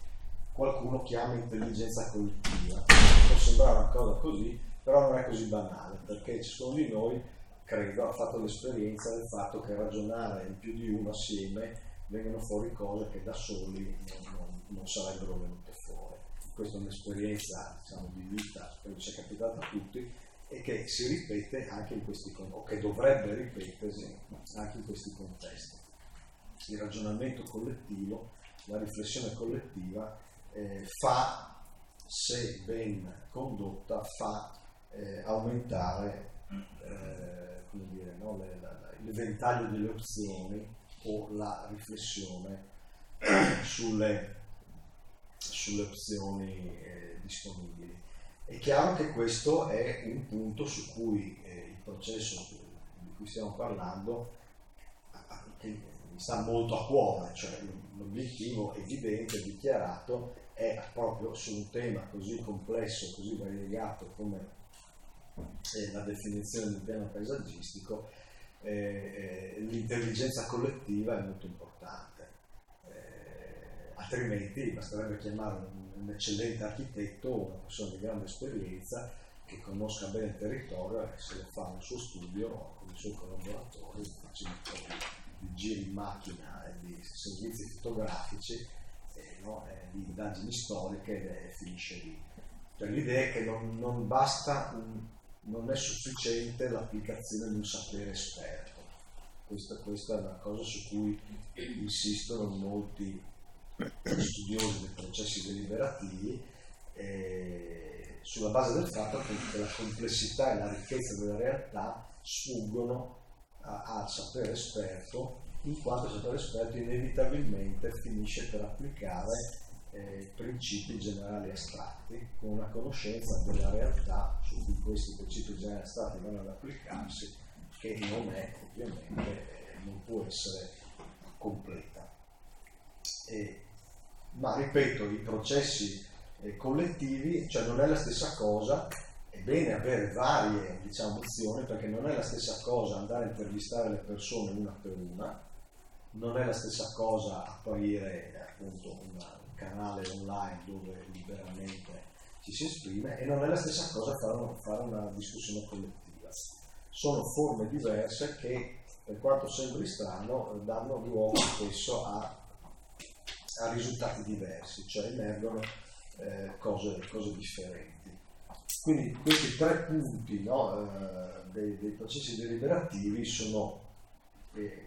qualcuno chiama intelligenza collettiva. Può sembrare una cosa così, però non è così banale, perché ciascuno di noi, credo, ha fatto l'esperienza del fatto che ragionare in più di uno assieme vengono fuori cose che da soli non sarebbero venute fuori. Questa è un'esperienza, diciamo, di vita che ci è capitata a tutti e che si ripete anche in questi contesti, o che dovrebbe ripetersi anche in questi contesti. Il ragionamento collettivo, la riflessione collettiva fa, se ben condotta, fa aumentare come dire, no, il ventaglio delle opzioni o la riflessione sulle opzioni disponibili. È chiaro che questo è un punto su cui il processo di cui stiamo parlando che mi sta molto a cuore, cioè l'obiettivo evidente, dichiarato, è proprio su un tema così complesso, così variegato come la definizione del piano paesaggistico, l'intelligenza collettiva è molto importante. Altrimenti basterebbe chiamare un eccellente architetto, una persona di grande esperienza che conosca bene il territorio e se lo fa nel suo studio con i suoi collaboratori, facendo di giri in macchina e di servizi fotografici, di indagini storiche, e finisce lì. Cioè, l'idea è che non basta, non è sufficiente l'applicazione di un sapere esperto. Questa è una cosa su cui insistono molti studiosi dei processi deliberativi, sulla base del fatto che la complessità e la ricchezza della realtà sfuggono al sapere esperto, in quanto il sapere esperto inevitabilmente finisce per applicare principi generali astratti con una conoscenza della realtà su cui questi principi generali astratti vanno ad applicarsi, che non è, ovviamente, non può essere completa. Ma ripeto, i processi collettivi, cioè non è la stessa cosa, è bene avere varie, diciamo, opzioni, perché non è la stessa cosa andare a intervistare le persone una per una, non è la stessa cosa aprire appunto un canale online dove liberamente ci si esprime, e non è la stessa cosa fare una discussione collettiva. Sono forme diverse che, per quanto sembri strano, danno luogo spesso a risultati diversi, cioè emergono cose differenti. Quindi questi tre punti, no, dei processi deliberativi sono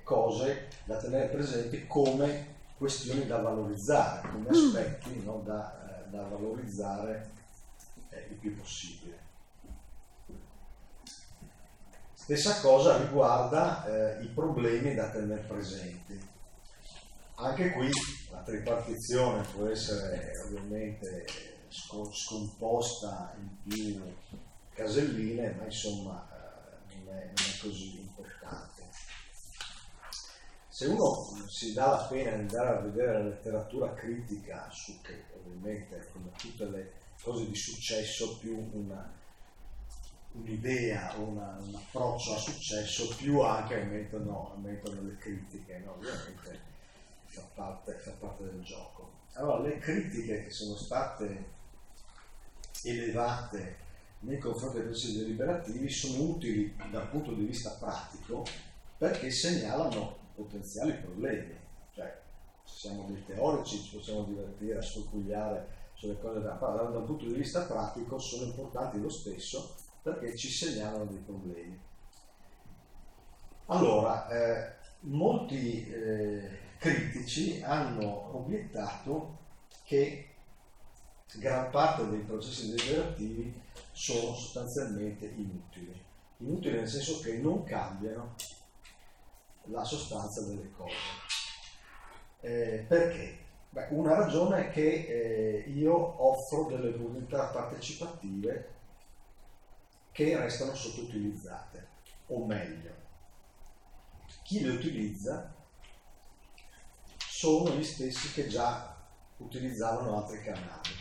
cose da tenere presenti come questioni da valorizzare, come aspetti, no, da valorizzare il più possibile. Stessa cosa riguarda i problemi da tenere presenti. Anche qui la tripartizione può essere ovviamente scomposta in più caselline, ma insomma non è così importante. Se uno si dà la pena di andare a vedere la letteratura critica su che ovviamente, come tutte le cose di successo, più un'idea o un approccio a successo, più anche aumentano le critiche, no? Ovviamente fa parte del gioco. Allora, le critiche che sono state elevate nei confronti dei processi deliberativi sono utili dal punto di vista pratico perché segnalano potenziali problemi. Cioè, siamo dei teorici, ci possiamo divertire a scocugliare sulle cose da un punto di vista pratico sono importanti lo stesso perché ci segnalano dei problemi. Allora, molti critici hanno obiettato che gran parte dei processi deliberativi sono sostanzialmente inutili. Inutili nel senso che non cambiano la sostanza delle cose. Perché? Beh, una ragione è che io offro delle opportunità partecipative che restano sottoutilizzate, o meglio, chi le utilizza sono gli stessi che già utilizzavano altri canali.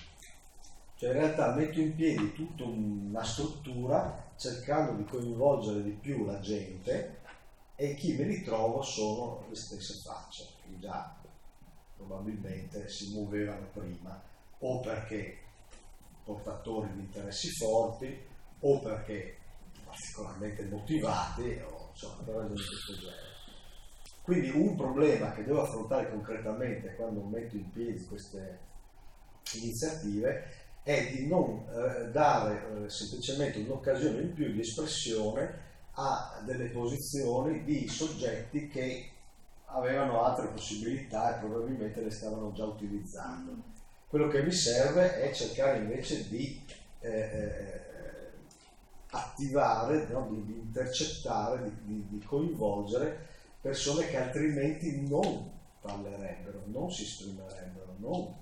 Cioè in realtà metto in piedi tutta una struttura cercando di coinvolgere di più la gente e chi mi ritrovo sono le stesse facce che già probabilmente si muovevano prima, o perché portatori di interessi forti o perché particolarmente motivati o insomma per ragioni di questo genere. Quindi un problema che devo affrontare concretamente quando metto in piedi queste iniziative è di non dare semplicemente un'occasione in più di espressione a delle posizioni di soggetti che avevano altre possibilità e probabilmente le stavano già utilizzando. Quello che mi serve è cercare invece di attivare, no? di intercettare, di coinvolgere persone che altrimenti non parlerebbero, non si esprimerebbero, non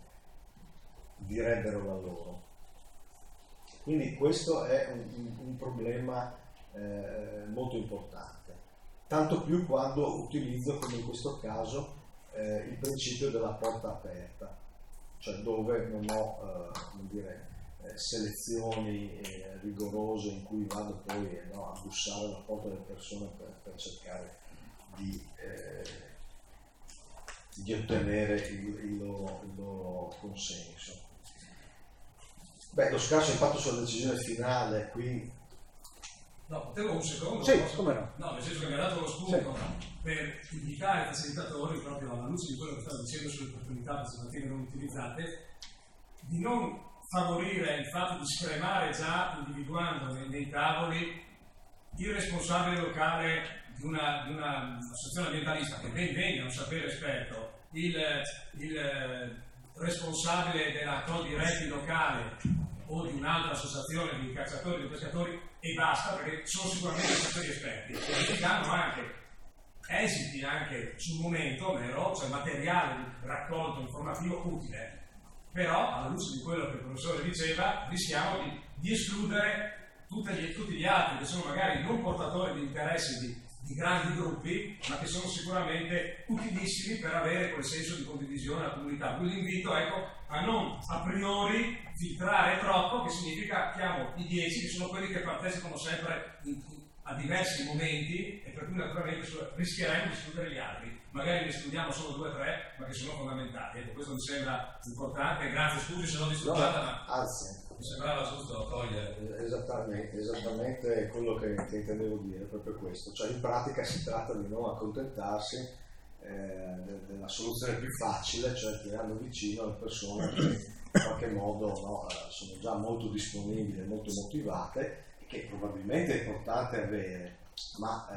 direbbero la loro. Quindi questo è un problema molto importante. Tanto più quando utilizzo, come in questo caso, il principio della porta aperta, cioè dove non ho selezioni rigorose in cui vado poi a bussare alla porta delle persone per cercare di ottenere il loro consenso. Beh, lo scarso impatto sulla decisione finale qui. No, potevo un secondo? Sì, come no? No, nel senso che mi ha dato lo spunto per indicare ai facilitatori, proprio alla luce di quello che stavo dicendo sulle opportunità partecipative non utilizzate, di non favorire il fatto di scremare già individuando nei tavoli il responsabile locale di un'associazione ambientalista che ben venga un sapere esperto, il responsabile della Coldiretti locale o di un'altra associazione di cacciatori, di pescatori e basta, perché sono sicuramente saperi esperti e che danno anche esiti anche sul momento, vero? Cioè materiale raccolto informativo utile. Però alla luce di quello che il professore diceva rischiamo di escludere tutti gli altri che sono magari non portatori di interessi di grandi gruppi, ma che sono sicuramente utilissimi per avere quel senso di condivisione alla comunità. Quindi l'invito a non a priori filtrare troppo, che significa chiamo i 10 che sono quelli che partecipano sempre a diversi momenti e per cui naturalmente rischieremo di escludere gli altri. Magari ne escludiamo solo 2 o 3, ma che sono fondamentali. Ecco, questo mi sembra importante. Grazie, scusi se l'ho disturbata, ma anzi, mi sembrava giusto togliere. Esattamente quello che intendevo dire, proprio questo. Cioè in pratica si tratta di non accontentarsi della soluzione più facile, cioè tirando vicino le persone che in qualche modo sono già molto disponibili e molto motivate, che probabilmente è importante avere, ma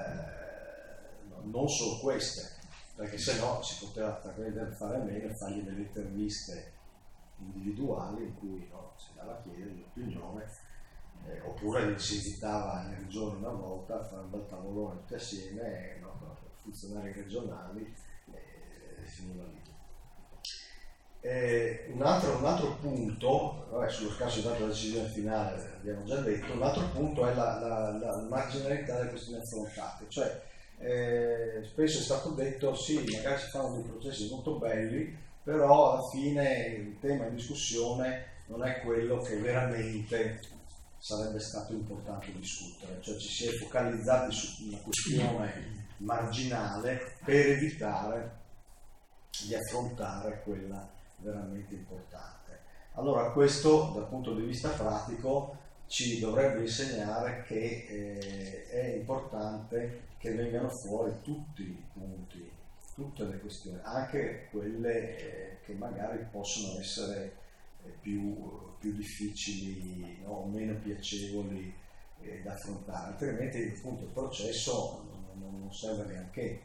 non solo queste, perché se no si poteva fare a meno e fargli delle interviste individuali in cui si dava a chiedere l'opinione, oppure si invitava in regione una volta a fare un bel tavolone tutti assieme, funzionari regionali, e finiva lì. Un altro punto, sullo scarso dato della decisione finale abbiamo già detto, un altro punto è la marginalità delle questioni affrontate, cioè spesso è stato detto sì, magari si fanno dei processi molto belli, però alla fine il tema in discussione non è quello che veramente sarebbe stato importante discutere, cioè ci si è focalizzati su una questione marginale per evitare di affrontare quella veramente importante. Allora questo dal punto di vista pratico ci dovrebbe insegnare che è importante che vengano fuori tutti i punti tutte le questioni, anche quelle che magari possono essere più difficili, no? O meno piacevoli da affrontare, altrimenti appunto il processo non serve neanche.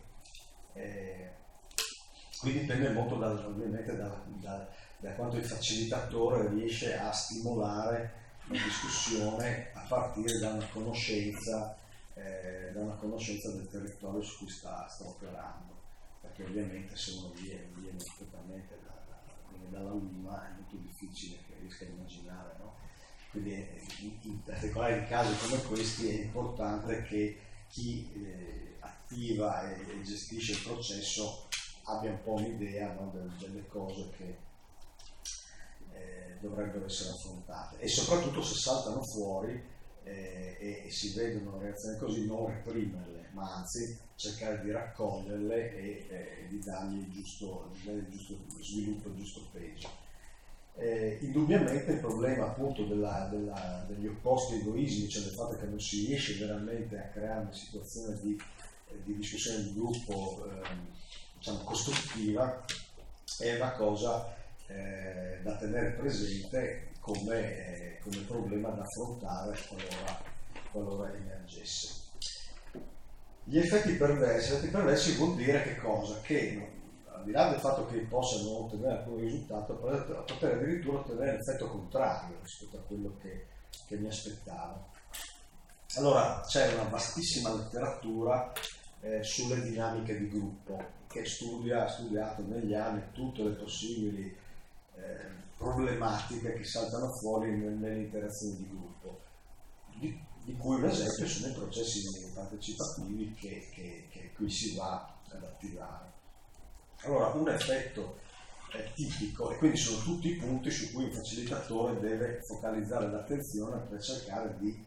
Qui dipende molto ovviamente da quanto il facilitatore riesce a stimolare la discussione a partire da una conoscenza del territorio su cui sta operando, perché ovviamente se uno viene totalmente dalla UIMA è molto difficile che riesca a immaginare, no? Quindi in particolare in casi come questi è importante che chi attiva e gestisce il processo abbia un po' un'idea, no, delle cose che dovrebbero essere affrontate, e soprattutto se saltano fuori e si vedono reazioni così, non reprimerle, ma anzi cercare di raccoglierle e di dargli il giusto sviluppo, il giusto peso. Indubbiamente il problema appunto degli opposti egoismi, cioè del fatto che non si riesce veramente a creare una situazione di discussione di gruppo diciamo costruttiva, è una cosa da tenere presente come problema da affrontare qualora emergesse. Gli effetti perversi vuol dire che cosa? Che al di là del fatto che possano ottenere alcun risultato, poter addirittura ottenere l'effetto contrario rispetto a quello che mi aspettavo. Allora c'è una vastissima letteratura sulle dinamiche di gruppo che ha studiato negli anni tutte le possibili problematiche che saltano fuori nelle interazioni di gruppo, di cui un esempio sono i processi partecipativi che qui si va ad attivare. Allora, un effetto tipico, e quindi sono tutti i punti su cui il facilitatore deve focalizzare l'attenzione per cercare di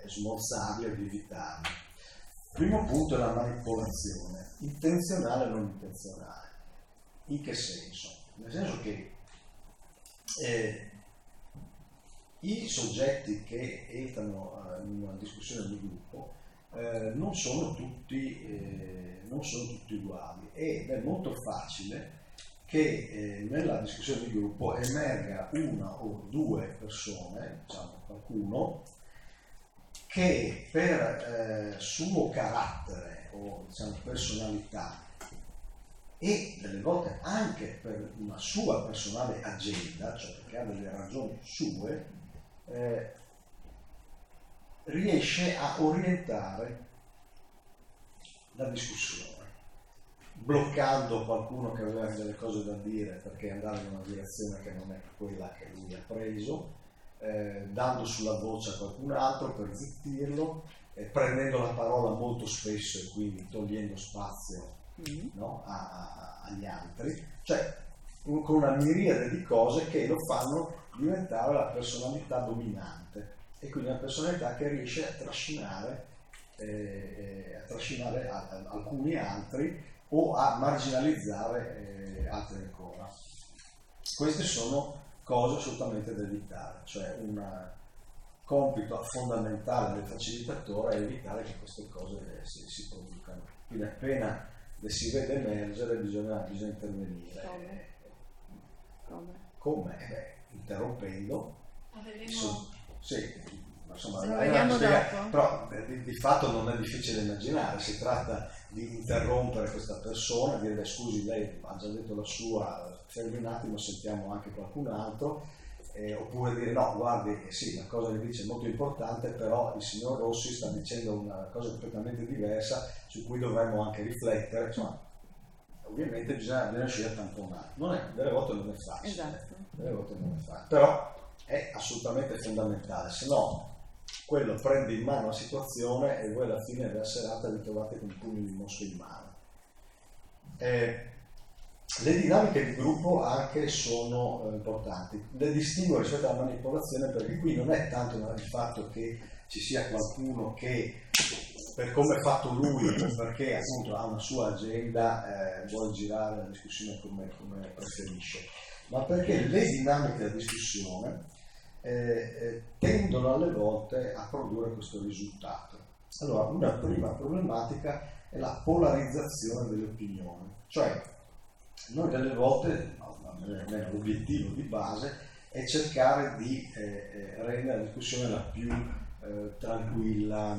smorzarli o di evitarli. Il primo punto è la manipolazione, intenzionale e non intenzionale. In che senso? Nel senso che i soggetti che entrano in una discussione di gruppo non sono tutti uguali, ed è molto facile che nella discussione di gruppo emerga una o due persone, diciamo qualcuno, che per suo carattere o diciamo personalità e delle volte anche per una sua personale agenda, cioè perché ha delle ragioni sue, riesce a orientare la discussione, bloccando qualcuno che aveva delle cose da dire perché andava in una direzione che non è quella che lui ha preso, dando sulla voce a qualcun altro per zittirlo, prendendo la parola molto spesso e quindi togliendo spazio, no, agli altri, cioè con una miriade di cose che lo fanno diventare la personalità dominante, e quindi una personalità che riesce a trascinare alcuni altri o a marginalizzare altri ancora. Queste sono cose assolutamente da evitare, cioè un compito fondamentale del facilitatore è evitare che queste cose si producano. Quindi appena le si vede emergere bisogna intervenire. Come? Interrompendo. Sì, insomma, però di fatto non è difficile immaginare, si tratta di interrompere questa persona, dire scusi, lei ha già detto la sua, fermi un attimo, sentiamo anche qualcun altro, oppure dire no, guardi, sì, la cosa che dice è molto importante, però il signor Rossi sta dicendo una cosa completamente diversa su cui dovremmo anche riflettere, insomma, ovviamente bisogna riuscire a tamponare, delle volte non è facile, esatto. Delle volte non è facile, però è assolutamente fondamentale, se no quello prende in mano la situazione e voi alla fine della serata vi trovate con un pugno di mosche in mano. Le dinamiche di gruppo anche sono importanti, le distingo rispetto alla manipolazione, perché qui non è tanto il fatto che ci sia qualcuno che per come è fatto lui, perché appunto ha una sua agenda, vuole girare la discussione come preferisce, ma perché le dinamiche della discussione tendono alle volte a produrre questo risultato. Allora, una prima problematica è la polarizzazione delle opinioni. Cioè, noi delle volte, almeno l'obiettivo di base, è cercare di rendere la discussione la più tranquilla,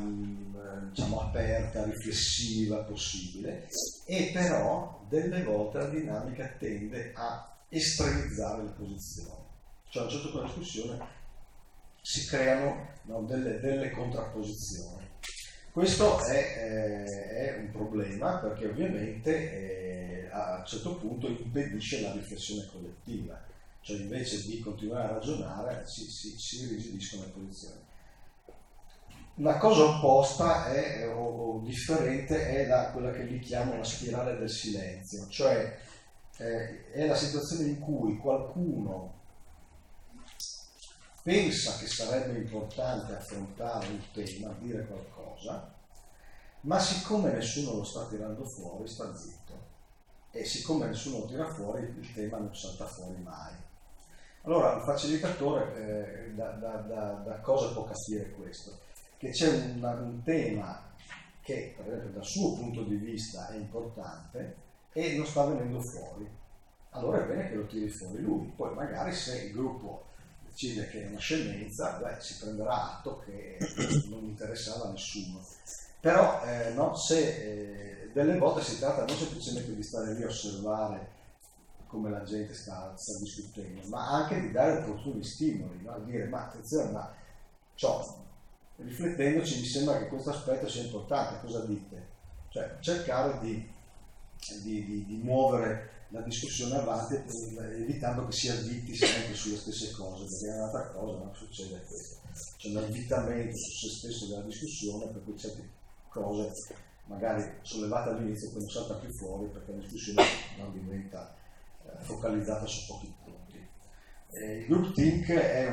diciamo aperta, riflessiva possibile, e però delle volte la dinamica tende a estremizzare le posizioni. Cioè a un certo punto della discussione si creano delle contrapposizioni. Questo è un problema perché ovviamente a un certo punto impedisce la riflessione collettiva, cioè invece di continuare a ragionare si rigidiscono le posizioni. La cosa opposta o differente è quella che li chiamo la spirale del silenzio, cioè è la situazione in cui qualcuno pensa che sarebbe importante affrontare un tema, dire qualcosa, ma siccome nessuno lo sta tirando fuori, sta zitto, e siccome nessuno lo tira fuori, il tema non salta fuori mai. Allora il facilitatore da cosa può capire questo? Che c'è un tema che per esempio dal suo punto di vista è importante e non sta venendo fuori, allora è bene che lo tiri fuori lui. Poi magari se il gruppo decide che è una scemenza, si prenderà atto che non interessava a nessuno. Però se delle volte si tratta non semplicemente di stare lì a osservare come la gente sta discutendo, ma anche di dare opportuni stimoli, no? Dire ma attenzione, riflettendoci mi sembra che questo aspetto sia importante, cosa dite? Cioè cercare di muovere la discussione avanti evitando che si avviti sempre sulle stesse cose, perché è un'altra cosa, non succede questo. C'è un avvitamento su se stesso della discussione, per cui certe cose magari sollevate all'inizio poi non salta più fuori perché la discussione non diventa focalizzata su pochi punti. Il groupthink è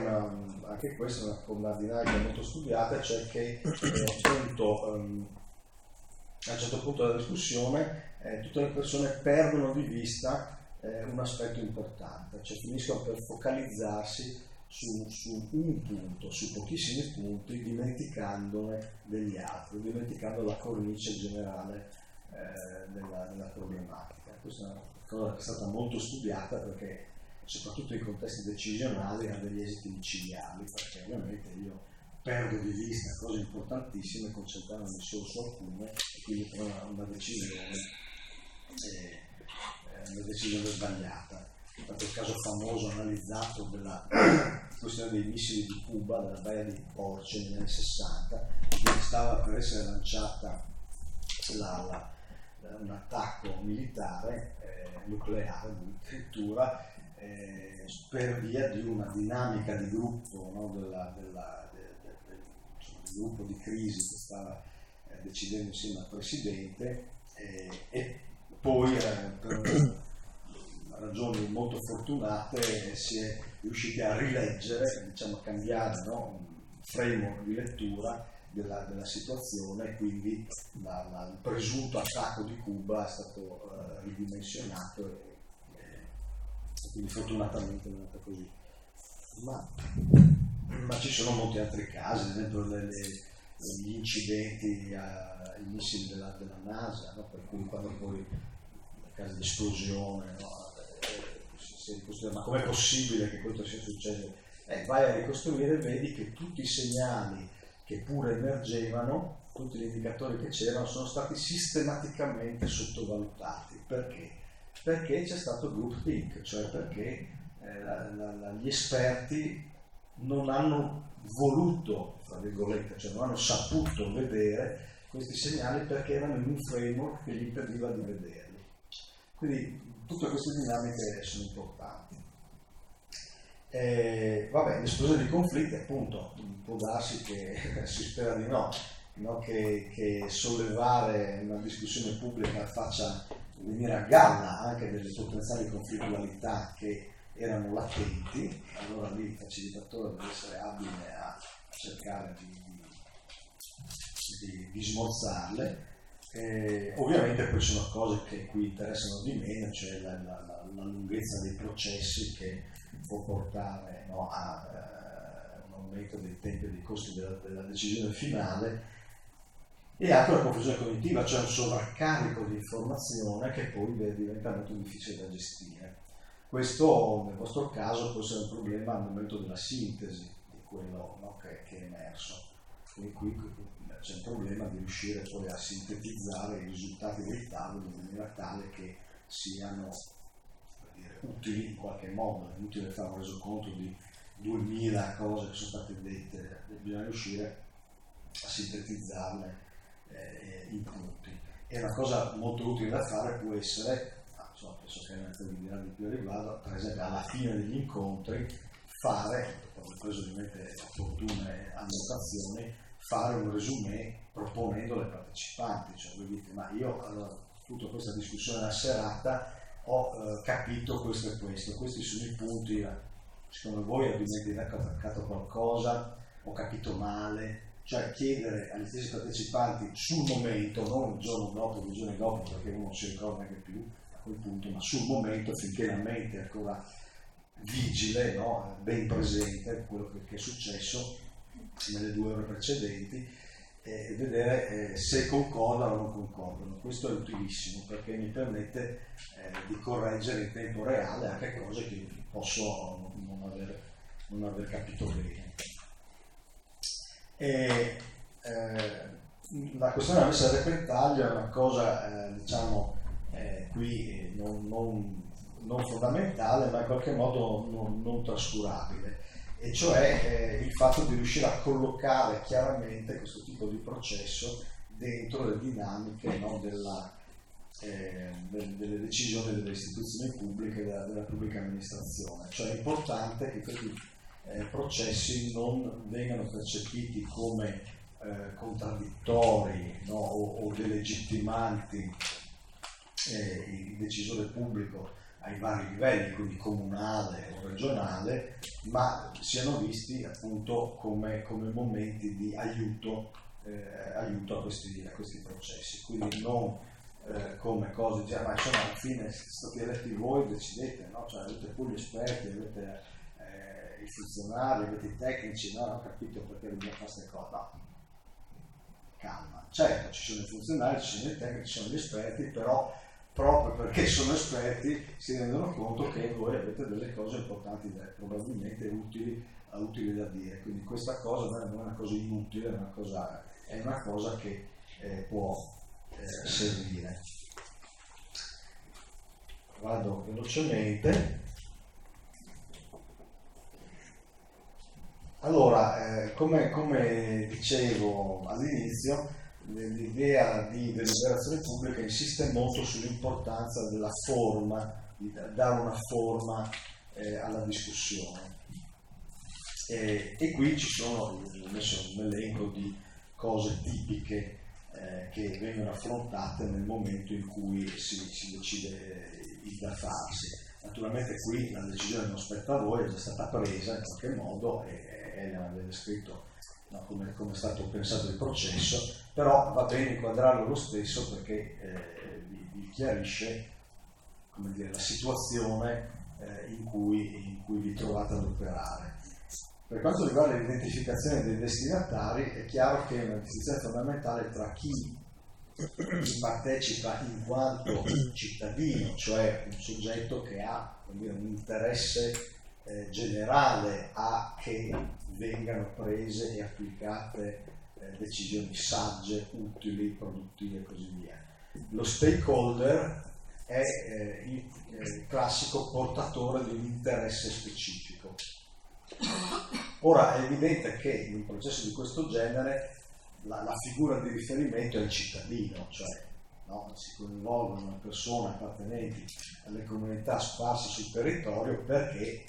anche questa è una dinamica molto studiata, cioè che appunto a un certo punto della discussione tutte le persone perdono di vista un aspetto importante, cioè finiscono per focalizzarsi su un punto, su pochissimi punti, dimenticandone degli altri, dimenticando la cornice generale della problematica. Questa è una cosa che è stata molto studiata perché soprattutto in contesti decisionali ha degli esiti micidiali, perché ovviamente io perdo di vista cose importantissime concentrandomi solo su alcune e quindi prendo una decisione sbagliata. Tanto il caso famoso analizzato della questione dei missili di Cuba, della baia di Porce negli anni 60, dove stava per essere lanciata un attacco militare nucleare addirittura per via di una dinamica di gruppo, no, del gruppo di crisi che stava decidendo insieme al presidente e poi per ragioni molto fortunate si è riusciti a rileggere, diciamo a cambiare, no, un framework di lettura della situazione, e quindi il presunto attacco di Cuba è stato ridimensionato e quindi fortunatamente non è andata così. Ma ci sono molti altri casi, ad esempio degli incidenti ai missili della NASA, no? Per cui quando poi in caso di esplosione, no? Ma com'è possibile che questo sia successo? Vai a ricostruire e vedi che tutti i segnali che pure emergevano, tutti gli indicatori che c'erano, sono stati sistematicamente sottovalutati. Perché? Perché c'è stato groupthink, cioè perché gli esperti non hanno voluto, tra virgolette, cioè non hanno saputo vedere questi segnali perché erano in un framework che gli impediva di vederli. Quindi tutte queste dinamiche sono importanti. L'esplosione di conflitti, appunto, può darsi che si spera di no, che sollevare una discussione pubblica faccia venire a galla anche delle potenziali conflittualità che erano latenti, allora lì il facilitatore deve essere abile a cercare di smorzarle. Ovviamente poi sono cose che qui interessano di meno, cioè la lunghezza dei processi che può portare, no, a un aumento dei tempi e dei costi della decisione finale, e anche una confusione cognitiva, cioè un sovraccarico di informazione che poi diventa molto difficile da gestire. Questo nel vostro caso può essere un problema al momento della sintesi di quello, no, che è emerso. Quindi qui c'è un problema di riuscire poi a sintetizzare i risultati dei tavoli in maniera tale che siano, per dire, utili in qualche modo. È inutile fare un resoconto di 2000 cose che sono state dette, bisogna riuscire a sintetizzarle in punti. E una cosa molto utile da fare può essere, penso che vi dirà di più a riguardo, per esempio alla fine degli incontri fare, dopo aver preso ovviamente opportune annotazioni, fare un resumé proponendo ai partecipanti, cioè voi dite ma io allora, tutta questa discussione della serata ho capito questo e questo, questi sono i punti, secondo voi ovviamente avete attaccato qualcosa, ho capito male, cioè chiedere agli stessi partecipanti sul momento, non il giorno dopo, 2 giorni dopo, perché uno non si ricorda neanche più a quel punto, ma sul momento finché la mente è ancora vigile, no? Ben presente quello che è successo nelle 2 ore precedenti, e vedere se concordano o non concordano. Questo è utilissimo perché mi permette di correggere in tempo reale anche cose che posso non aver capito bene. La questione della messa a repentaglio è una cosa qui non fondamentale, ma in qualche modo non trascurabile, e cioè il fatto di riuscire a collocare chiaramente questo tipo di processo dentro le dinamiche, no, delle decisioni delle istituzioni pubbliche, della pubblica amministrazione. Cioè è importante che questi processi non vengano percepiti come contraddittori, no, o delegittimanti il decisore pubblico ai vari livelli, quindi comunale o regionale, ma siano visti appunto come momenti di aiuto a questi processi. Quindi non come cose di ma insomma alla fine state eletti voi, decidete, no? Cioè avete pure gli esperti, avete i funzionari, avete i tecnici, no? Ho capito perché dobbiamo fare queste cose, no. Calma, certo ci sono i funzionari, ci sono i tecnici, ci sono gli esperti, però proprio perché sono esperti si rendono conto che voi avete delle cose importanti, probabilmente utili da dire. Quindi questa cosa non è una cosa inutile, è una cosa che può servire. Vado velocemente. Allora, come dicevo all'inizio, l'idea di deliberazione pubblica insiste molto sull'importanza della forma, di dare una forma alla discussione. E qui ci sono, ho messo un elenco di cose tipiche che vengono affrontate nel momento in cui si decide il da farsi. Naturalmente qui la decisione non spetta a voi, è già stata presa in qualche modo e Elena aveva descritto, no, come è stato pensato il processo, però va bene inquadrarlo lo stesso perché vi chiarisce, come dire, la situazione in cui vi trovate ad operare. Per quanto riguarda l'identificazione dei destinatari, è chiaro che è una distinzione fondamentale tra chi partecipa in quanto cittadino, cioè un soggetto che ha, come dire, un interesse generale a che vengano prese e applicate decisioni sagge, utili, produttive e così via. Lo stakeholder è il classico portatore di un interesse specifico. Ora è evidente che in un processo di questo genere la figura di riferimento è il cittadino, cioè no, si coinvolgono persone appartenenti alle comunità sparse sul territorio perché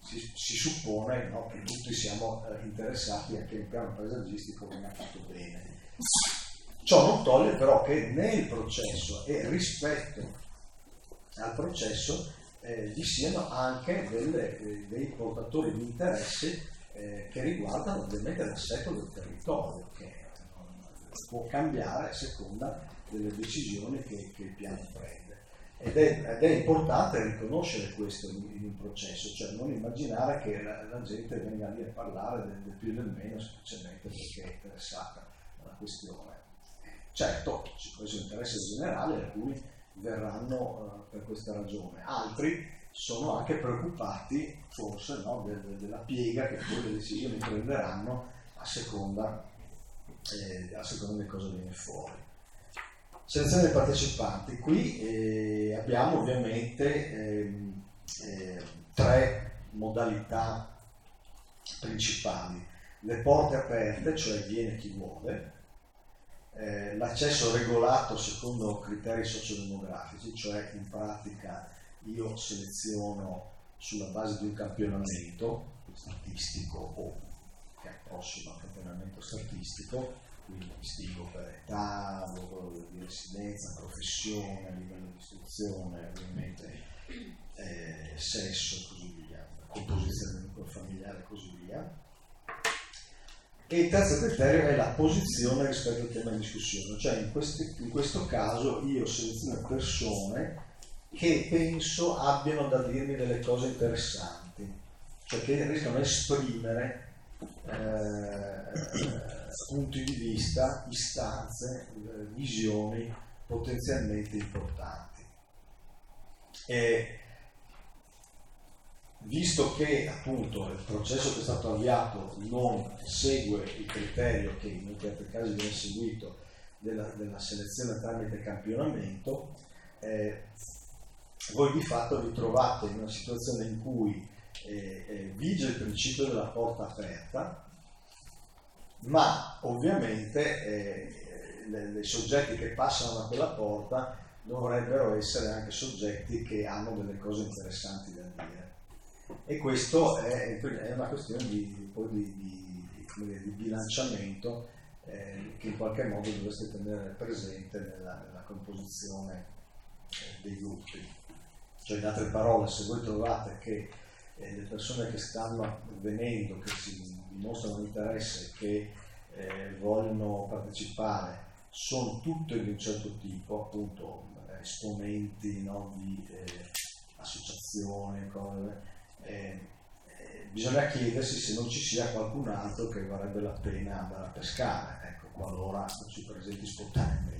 si suppone, no, che tutti siamo interessati a che il piano paesaggistico venga fatto bene. Ciò non toglie però che nel processo e rispetto al processo vi siano anche dei portatori di interessi che riguardano ovviamente l'assetto del territorio, che può cambiare a seconda delle decisioni che il piano prende. Ed è importante riconoscere questo in un processo, cioè non immaginare che la gente venga lì a parlare del più e del meno semplicemente perché è interessata alla questione. Certo, questo è un interesse generale, alcuni verranno per questa ragione, altri sono anche preoccupati forse, no, della piega che poi le decisioni prenderanno a seconda di cosa viene fuori. Selezione dei partecipanti. Qui abbiamo ovviamente tre modalità principali: le porte aperte, cioè viene chi vuole, l'accesso regolato secondo criteri sociodemografici, cioè in pratica io seleziono sulla base di un campionamento statistico o che approssima al campionamento statistico, quindi distingo per età, luogo di residenza, professione, livello di istruzione, ovviamente sesso e così via, composizione del nucleo familiare e così via. E il terzo criterio è la posizione rispetto al tema in discussione, cioè in questo caso io seleziono persone che penso abbiano da dirmi delle cose interessanti, cioè che riescano a esprimere punti di vista, istanze, visioni potenzialmente importanti. E visto che appunto il processo che è stato avviato non segue il criterio che in molti altri casi viene seguito della selezione tramite campionamento, voi di fatto vi trovate in una situazione in cui vige il principio della porta aperta, ma ovviamente i soggetti che passano da quella porta dovrebbero essere anche soggetti che hanno delle cose interessanti da dire. E questo è una questione di bilanciamento che in qualche modo dovreste tenere presente nella composizione dei gruppi. Cioè, in altre parole, se voi trovate che le persone che stanno venendo, che si dimostrano interesse, che vogliono partecipare, sono tutte di un certo tipo, appunto esponenti, no, di associazioni, cose, bisogna chiedersi se non ci sia qualcun altro che varrebbe la pena andare a pescare, ecco, qualora non si presenti spontaneamente.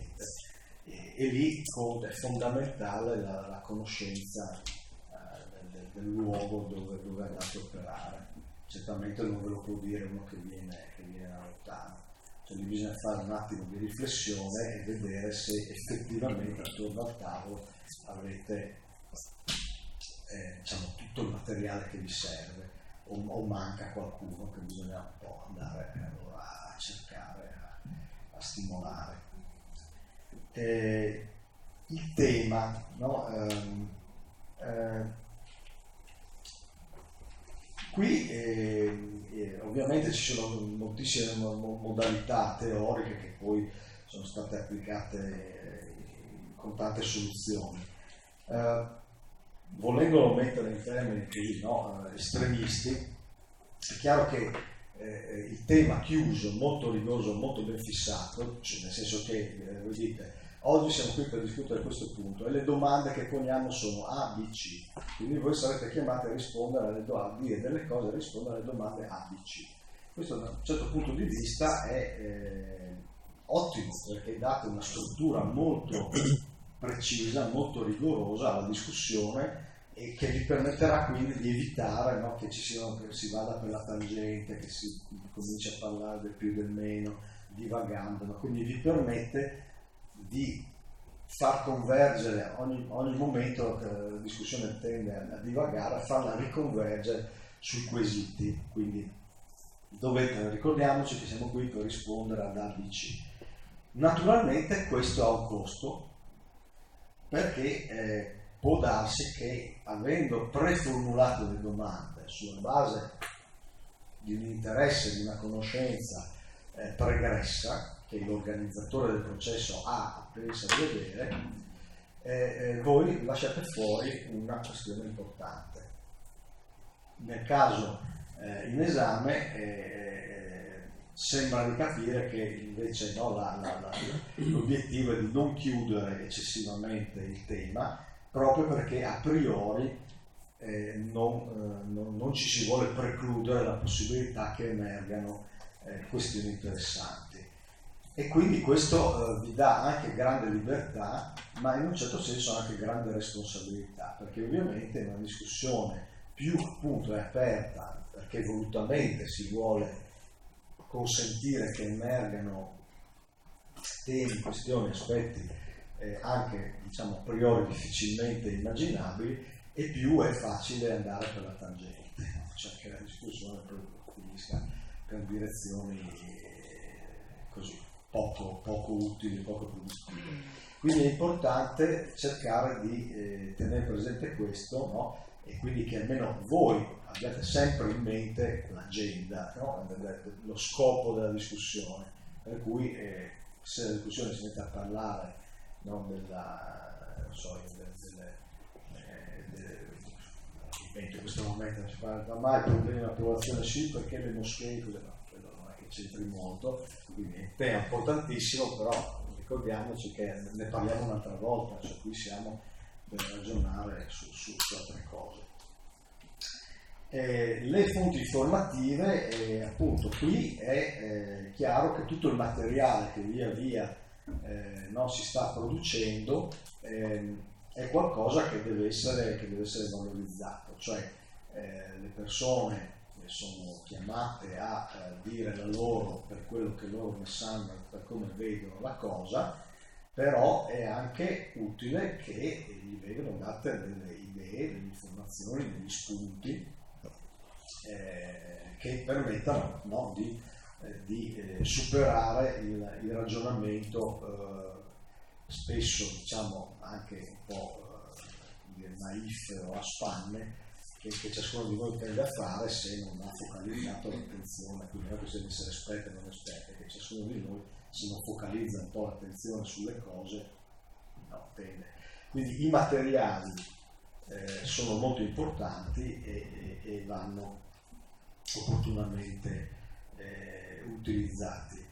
E lì è fondamentale la conoscenza del luogo dove andate a operare. Certamente non ve lo può dire uno che viene da lontano, cioè lì bisogna fare un attimo di riflessione e vedere se effettivamente attorno al tavolo avete diciamo, tutto il materiale che vi serve o manca qualcuno che bisogna un po' andare allora a cercare, a stimolare. Il tema, no? Qui ovviamente ci sono moltissime modalità teoriche che poi sono state applicate con tante soluzioni. Volendolo mettere in termini così, no, estremisti, è chiaro che il tema chiuso, molto rigoroso, molto ben fissato, cioè nel senso che voi dite oggi siamo qui per discutere questo punto e le domande che poniamo sono A, B, C, quindi voi sarete chiamati a rispondere a dire delle cose, a rispondere alle domande A, B, C. Questo da un certo punto di vista è ottimo, perché date una struttura molto precisa, molto rigorosa alla discussione e che vi permetterà quindi di evitare, no, che si vada per la tangente, che si cominci a parlare del più e del meno, divagando, no? Quindi vi permette di far convergere ogni momento che la discussione tende a divagare, a farla riconvergere sui quesiti. Quindi ricordiamoci che siamo qui per rispondere ad ABC. Naturalmente questo ha un costo, perché può darsi che, avendo preformulato le domande sulla base di un interesse, di una conoscenza pregressa, che l'organizzatore del processo pensa di vedere, voi lasciate fuori una questione importante. Nel caso in esame sembra di capire che invece no, l'obiettivo è di non chiudere eccessivamente il tema, proprio perché a priori non ci si vuole precludere la possibilità che emergano questioni interessanti. E quindi questo vi dà anche grande libertà, ma in un certo senso anche grande responsabilità, perché ovviamente una discussione più appunto è aperta, perché volutamente si vuole consentire che emergano temi, questioni, aspetti anche diciamo a priori difficilmente immaginabili, e più è facile andare per la tangente, cioè che la discussione finisca per direzioni così poco utili, poco produttive. Quindi è importante cercare di tenere presente questo, no? E quindi che almeno voi abbiate sempre in mente l'agenda, no? Lo scopo della discussione, per cui se la discussione si mette a parlare, no, in questo momento non si parla mai problemi di approvazione sì perché le moschee, quello non è che c'entri molto, quindi è un tema importantissimo, però ricordiamoci che ne parliamo un'altra volta, cioè qui siamo per ragionare su altre cose. Le fonti informative, appunto qui è chiaro che tutto il materiale che via via si sta producendo è qualcosa che deve essere valorizzato, cioè le persone sono chiamate a dire la loro per quello che loro ne sanno, per come vedono la cosa, però è anche utile che gli vengano date delle idee, delle informazioni, degli spunti che permettano, no, di superare il ragionamento spesso diciamo anche un po' naif o a spanne che ciascuno di noi tende a fare se non ha focalizzato l'attenzione, quindi non è questione di essere esperti o non esperti, che ciascuno di noi se non focalizza un po' l'attenzione sulle cose, no, tende. Quindi i materiali sono molto importanti e vanno opportunamente utilizzati.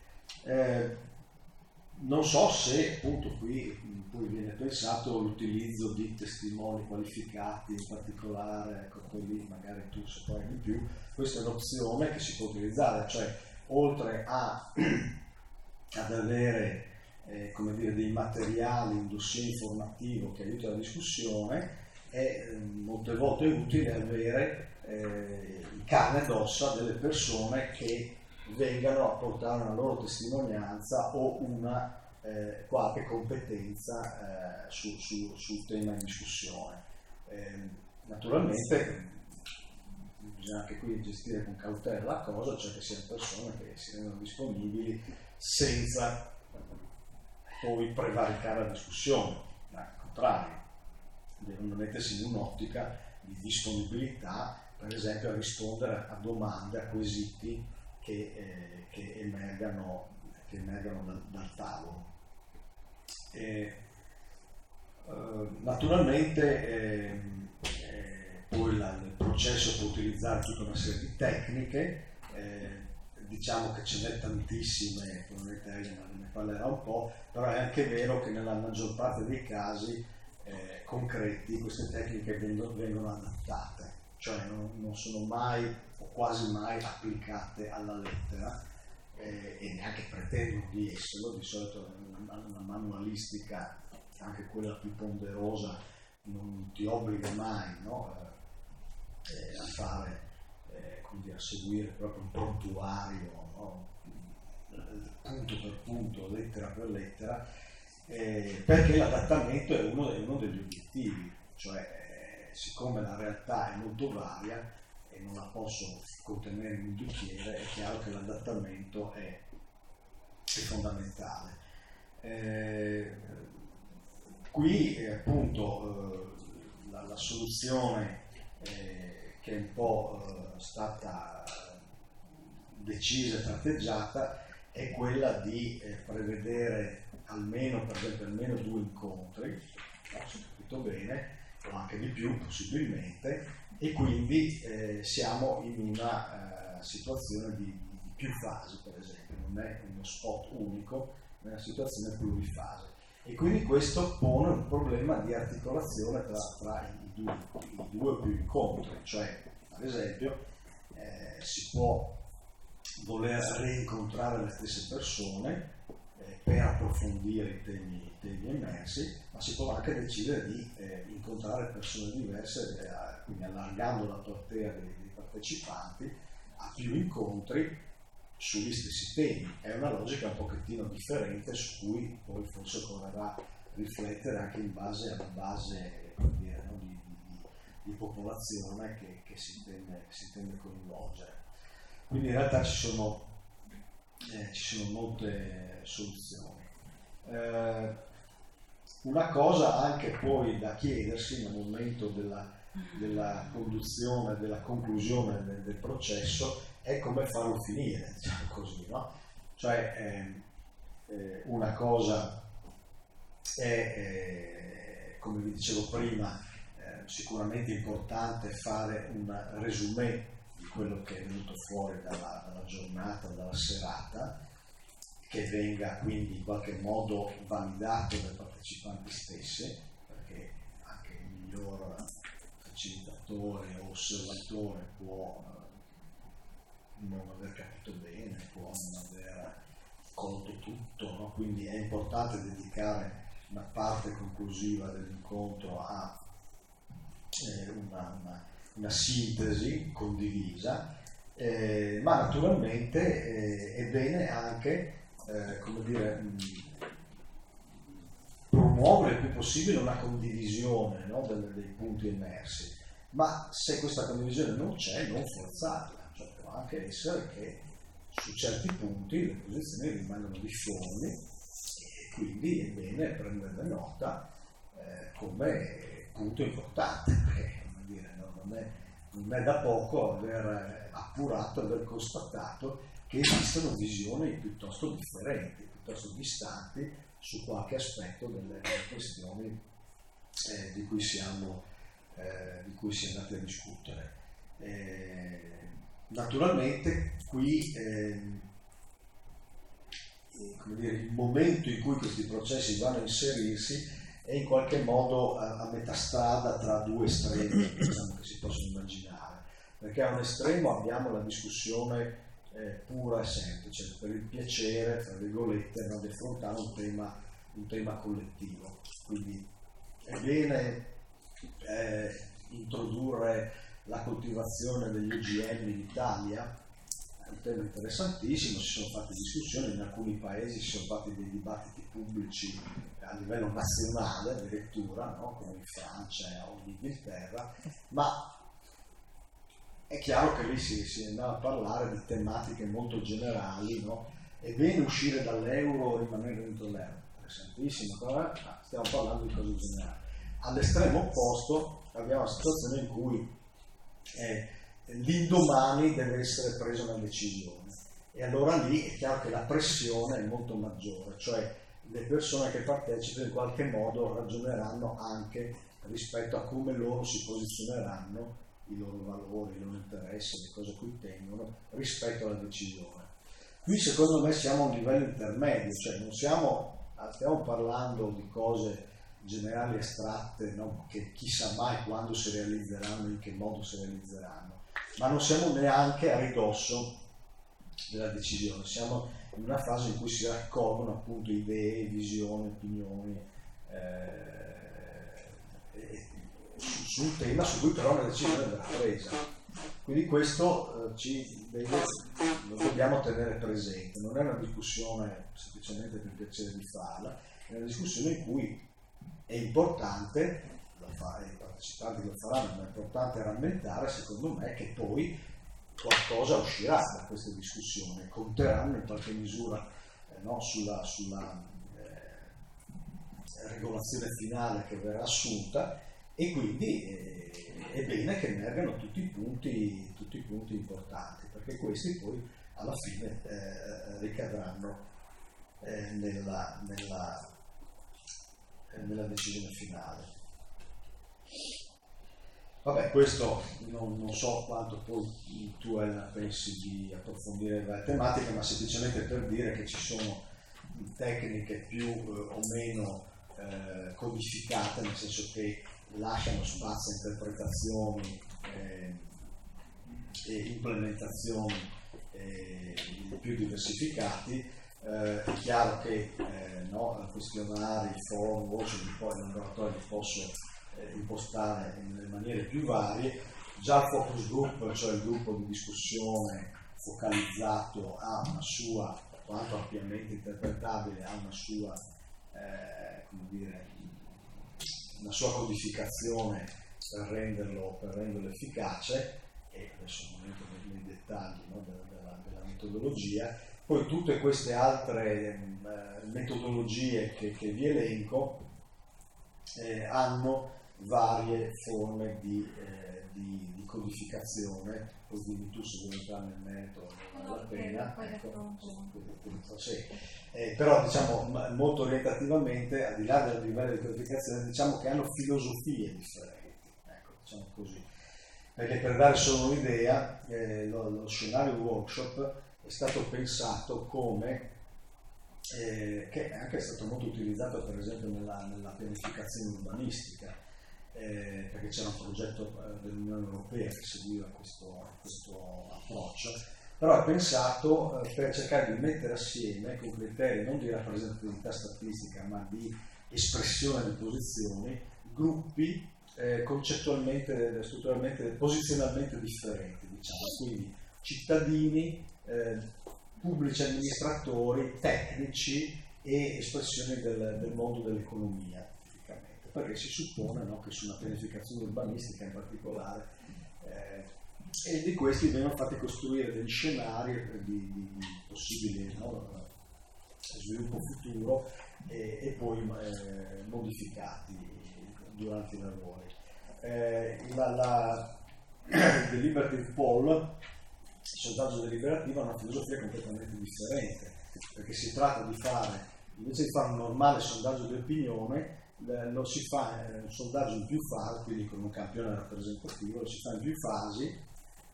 Non so se appunto qui poi viene pensato l'utilizzo di testimoni qualificati in particolare, ecco, poi lì magari tu saprai di più, questa è un'opzione che si può utilizzare, cioè oltre ad avere come dire, dei materiali, un dossier informativo che aiuta la discussione, è molte volte utile avere in carne ed ossa delle persone che vengano a portare una loro testimonianza o una qualche competenza sul tema in discussione. Naturalmente bisogna anche qui gestire con cautela la cosa, cioè che siano persone che si rendono disponibili senza poi prevaricare la discussione, ma al contrario, devono mettersi in un'ottica di disponibilità, per esempio a rispondere a domande, a quesiti che emergano dal tavolo. Naturalmente poi il processo può utilizzare tutta una serie di tecniche, diciamo che ce n'è tantissime, probabilmente Elena ne parlerà un po', però è anche vero che nella maggior parte dei casi concreti queste tecniche vengono adattate, cioè non sono mai o quasi mai applicate alla lettera e neanche pretendono di esserlo. Di solito una manualistica, anche quella più ponderosa, non ti obbliga mai, no, a fare, quindi a seguire proprio un prontuario, no, punto per punto, lettera per lettera, perché l'adattamento è uno degli obiettivi, cioè siccome la realtà è molto varia e non la posso contenere in un bicchiere, è chiaro che l'adattamento è fondamentale. Qui appunto la soluzione che è un po' stata decisa e tratteggiata è quella di prevedere almeno 2 incontri, se ho capito bene, o anche di più possibilmente, e quindi siamo in una situazione di più fasi, per esempio, non è uno spot unico, è una situazione plurifase. E quindi questo pone un problema di articolazione tra i due o più incontri, cioè ad esempio si può voler rincontrare le stesse persone per approfondire i temi emersi, ma si può anche decidere di incontrare persone diverse, quindi allargando la platea dei partecipanti a più incontri sugli stessi temi. È una logica un pochettino differente su cui poi forse occorrerà riflettere anche in base alla base, come dire, no, di popolazione che si intende coinvolgere. Quindi in realtà ci sono molte soluzioni. Una cosa anche poi da chiedersi nel momento della conduzione, della conclusione del processo, è come farlo finire, diciamo così, no? Cioè una cosa è, come vi dicevo prima, sicuramente importante fare un résumé di quello che è venuto fuori dalla giornata, dalla serata, che venga quindi in qualche modo validato dai partecipanti stessi, perché anche il miglior facilitatore o osservatore può non aver capito bene, può non aver colto tutto, no? Quindi è importante dedicare una parte conclusiva dell'incontro a una sintesi condivisa, ma naturalmente è bene anche come dire, promuovere il più possibile una condivisione, no, dei punti emersi, ma se questa condivisione non c'è, non forzarla, cioè può anche essere che su certi punti le posizioni rimangono difformi e quindi è bene prendere nota come punto importante, perché come dire, non è da poco aver appurato, aver constatato che esistono visioni piuttosto differenti, piuttosto distanti su qualche aspetto delle questioni di cui si è andati a discutere. Naturalmente qui come dire, il momento in cui questi processi vanno a inserirsi è in qualche modo a metà strada tra due estremi, diciamo, che si possono immaginare, perché a un estremo abbiamo la discussione pura e semplice, per il piacere, tra virgolette, no, di affrontare un tema collettivo. Quindi è bene introdurre la coltivazione degli OGM in Italia, è un tema interessantissimo, si sono fatte discussioni, in alcuni paesi si sono fatti dei dibattiti pubblici a livello nazionale addirittura, no? Come in Francia o in Inghilterra, ma è chiaro che lì si andava a parlare di tematiche molto generali, no? È bene uscire dall'euro e rimanere dentro l'euro, interessantissimo, ma stiamo parlando di cose generali. All'estremo opposto abbiamo una situazione in cui l'indomani deve essere presa una decisione, e allora lì è chiaro che la pressione è molto maggiore, cioè le persone che partecipano in qualche modo ragioneranno anche rispetto a come loro si posizioneranno, i loro valori, i loro interessi, le cose a cui tengono rispetto alla decisione. Qui secondo me siamo a un livello intermedio, cioè non stiamo parlando di cose generali astratte, no? Che chissà mai quando si realizzeranno, in che modo si realizzeranno, ma non siamo neanche a ridosso della decisione, siamo in una fase in cui si raccolgono appunto idee, visioni, opinioni su un tema su cui però una decisione verrà presa. Quindi questo lo dobbiamo tenere presente, non è una discussione semplicemente per il piacere di farla, è una discussione in cui è importante, i partecipanti lo faranno, ma è importante rammentare, secondo me, che poi qualcosa uscirà da queste discussioni, conteranno in qualche misura no, sulla regolazione finale che verrà assunta, e quindi è bene che emergano tutti i punti importanti, perché questi poi alla fine ricadranno nella decisione finale. Vabbè, questo non so quanto poi tu pensi di approfondire le tematiche, ma semplicemente per dire che ci sono tecniche più o meno codificate, nel senso che lasciano spazio a interpretazioni e implementazioni più diversificati, È chiaro che questionari, forum, poi i laboratori li posso impostare nelle maniere più varie. Già il focus group, cioè il gruppo di discussione focalizzato, ha una sua, quanto ampiamente interpretabile, ha una sua, una sua codificazione per renderlo efficace, e adesso non entro nei dettagli della metodologia. Poi tutte queste altre metodologie che vi elenco hanno varie forme di codificazione. Poi dimmi tu se vuoi entrare nel merito, non vale la pena. Però diciamo molto orientativamente, al di là del livello di codificazione, diciamo che hanno filosofie differenti, ecco, diciamo così. Perché per dare solo un'idea, lo scenario workshop è stato pensato come, che è anche stato molto utilizzato per esempio nella pianificazione urbanistica, perché c'era un progetto dell'Unione Europea che seguiva questo approccio, però è pensato per cercare di mettere assieme, con criteri non di rappresentatività statistica ma di espressione di posizioni, gruppi concettualmente, strutturalmente, posizionalmente differenti, diciamo. Quindi cittadini, pubblici amministratori, tecnici e espressioni del mondo dell'economia, tipicamente, perché si suppone che su una pianificazione urbanistica in particolare, e di questi vengono fatti costruire degli scenari di possibile sviluppo futuro e poi modificati durante i lavori. La deliberative poll, il sondaggio deliberativo, ha una filosofia completamente differente, perché si tratta di fare, invece di fare un normale sondaggio di opinione, lo si fa un sondaggio in più fasi, quindi con un campione rappresentativo, lo si fa in più fasi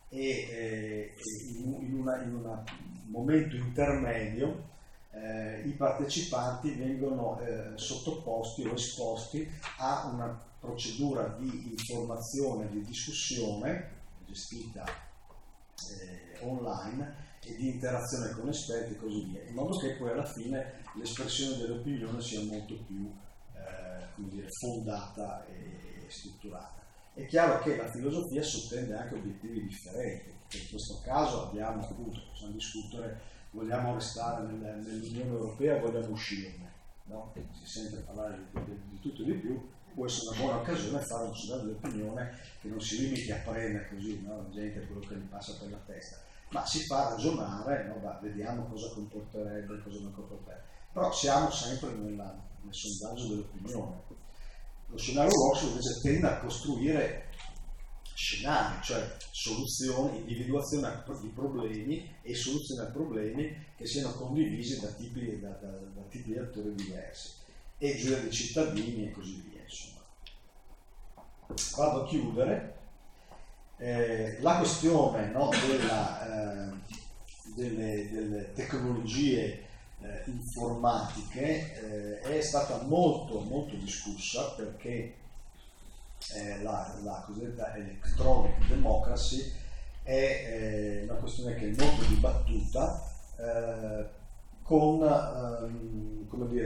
e in un momento intermedio i partecipanti vengono sottoposti o esposti a una procedura di informazione, di discussione gestita online e di interazione con esperti e così via, in modo che poi alla fine l'espressione dell'opinione sia molto più fondata e strutturata. È chiaro che la filosofia sottende anche obiettivi differenti, perché in questo caso abbiamo appunto, possiamo discutere, vogliamo restare nell'Unione Europea o vogliamo uscirne, no? Si sente parlare di tutto e di più, può essere una buona occasione fare un sondaggio di opinione che non si limiti a prendere così, no? La gente quello che gli passa per la testa, ma si fa ragionare, vediamo cosa comporterebbe, cosa non comporterebbe. Però siamo sempre nel sondaggio dell'opinione. Lo scenario workshop invece tende a costruire scenari, cioè soluzioni, individuazione di problemi e soluzioni a problemi che siano condivisi da tipi di attori diversi, e giuria dei cittadini e così via, insomma. Vado a chiudere. La questione delle tecnologie informatiche è stata molto discussa, perché la cosiddetta electronic democracy è una questione che è molto dibattuta, con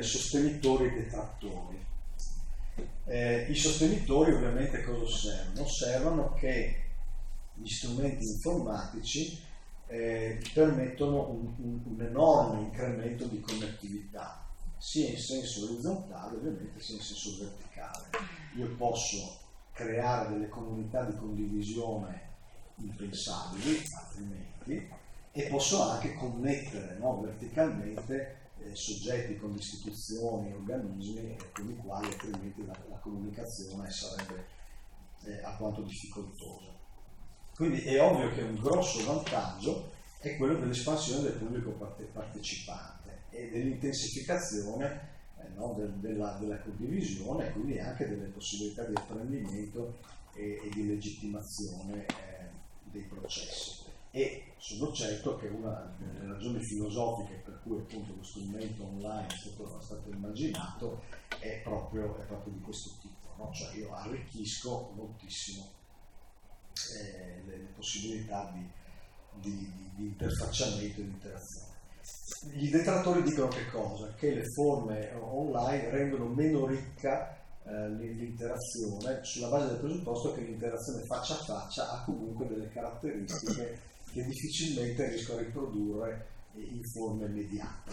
sostenitori e detrattori. I sostenitori ovviamente cosa osservano? Osservano che gli strumenti informatici permettono un enorme incremento di connettività, sia in senso orizzontale ovviamente sia in senso verticale. Io posso creare delle comunità di condivisione impensabili altrimenti, e posso anche connettere verticalmente soggetti con istituzioni, organismi con i quali altrimenti la comunicazione sarebbe alquanto difficoltosa. Quindi è ovvio che un grosso vantaggio è quello dell'espansione del pubblico partecipante e dell'intensificazione della condivisione, e quindi anche delle possibilità di apprendimento e di legittimazione dei processi. E sono certo che una delle ragioni filosofiche per cui appunto lo strumento online è stato immaginato è proprio di questo tipo, no? Cioè io arricchisco moltissimo le possibilità di interfacciamento e di interazione. I detrattori dicono che cosa? Che le forme online rendono meno ricca l'interazione, sulla base del presupposto che l'interazione faccia a faccia ha comunque delle caratteristiche che difficilmente riesco a riprodurre in forme mediate,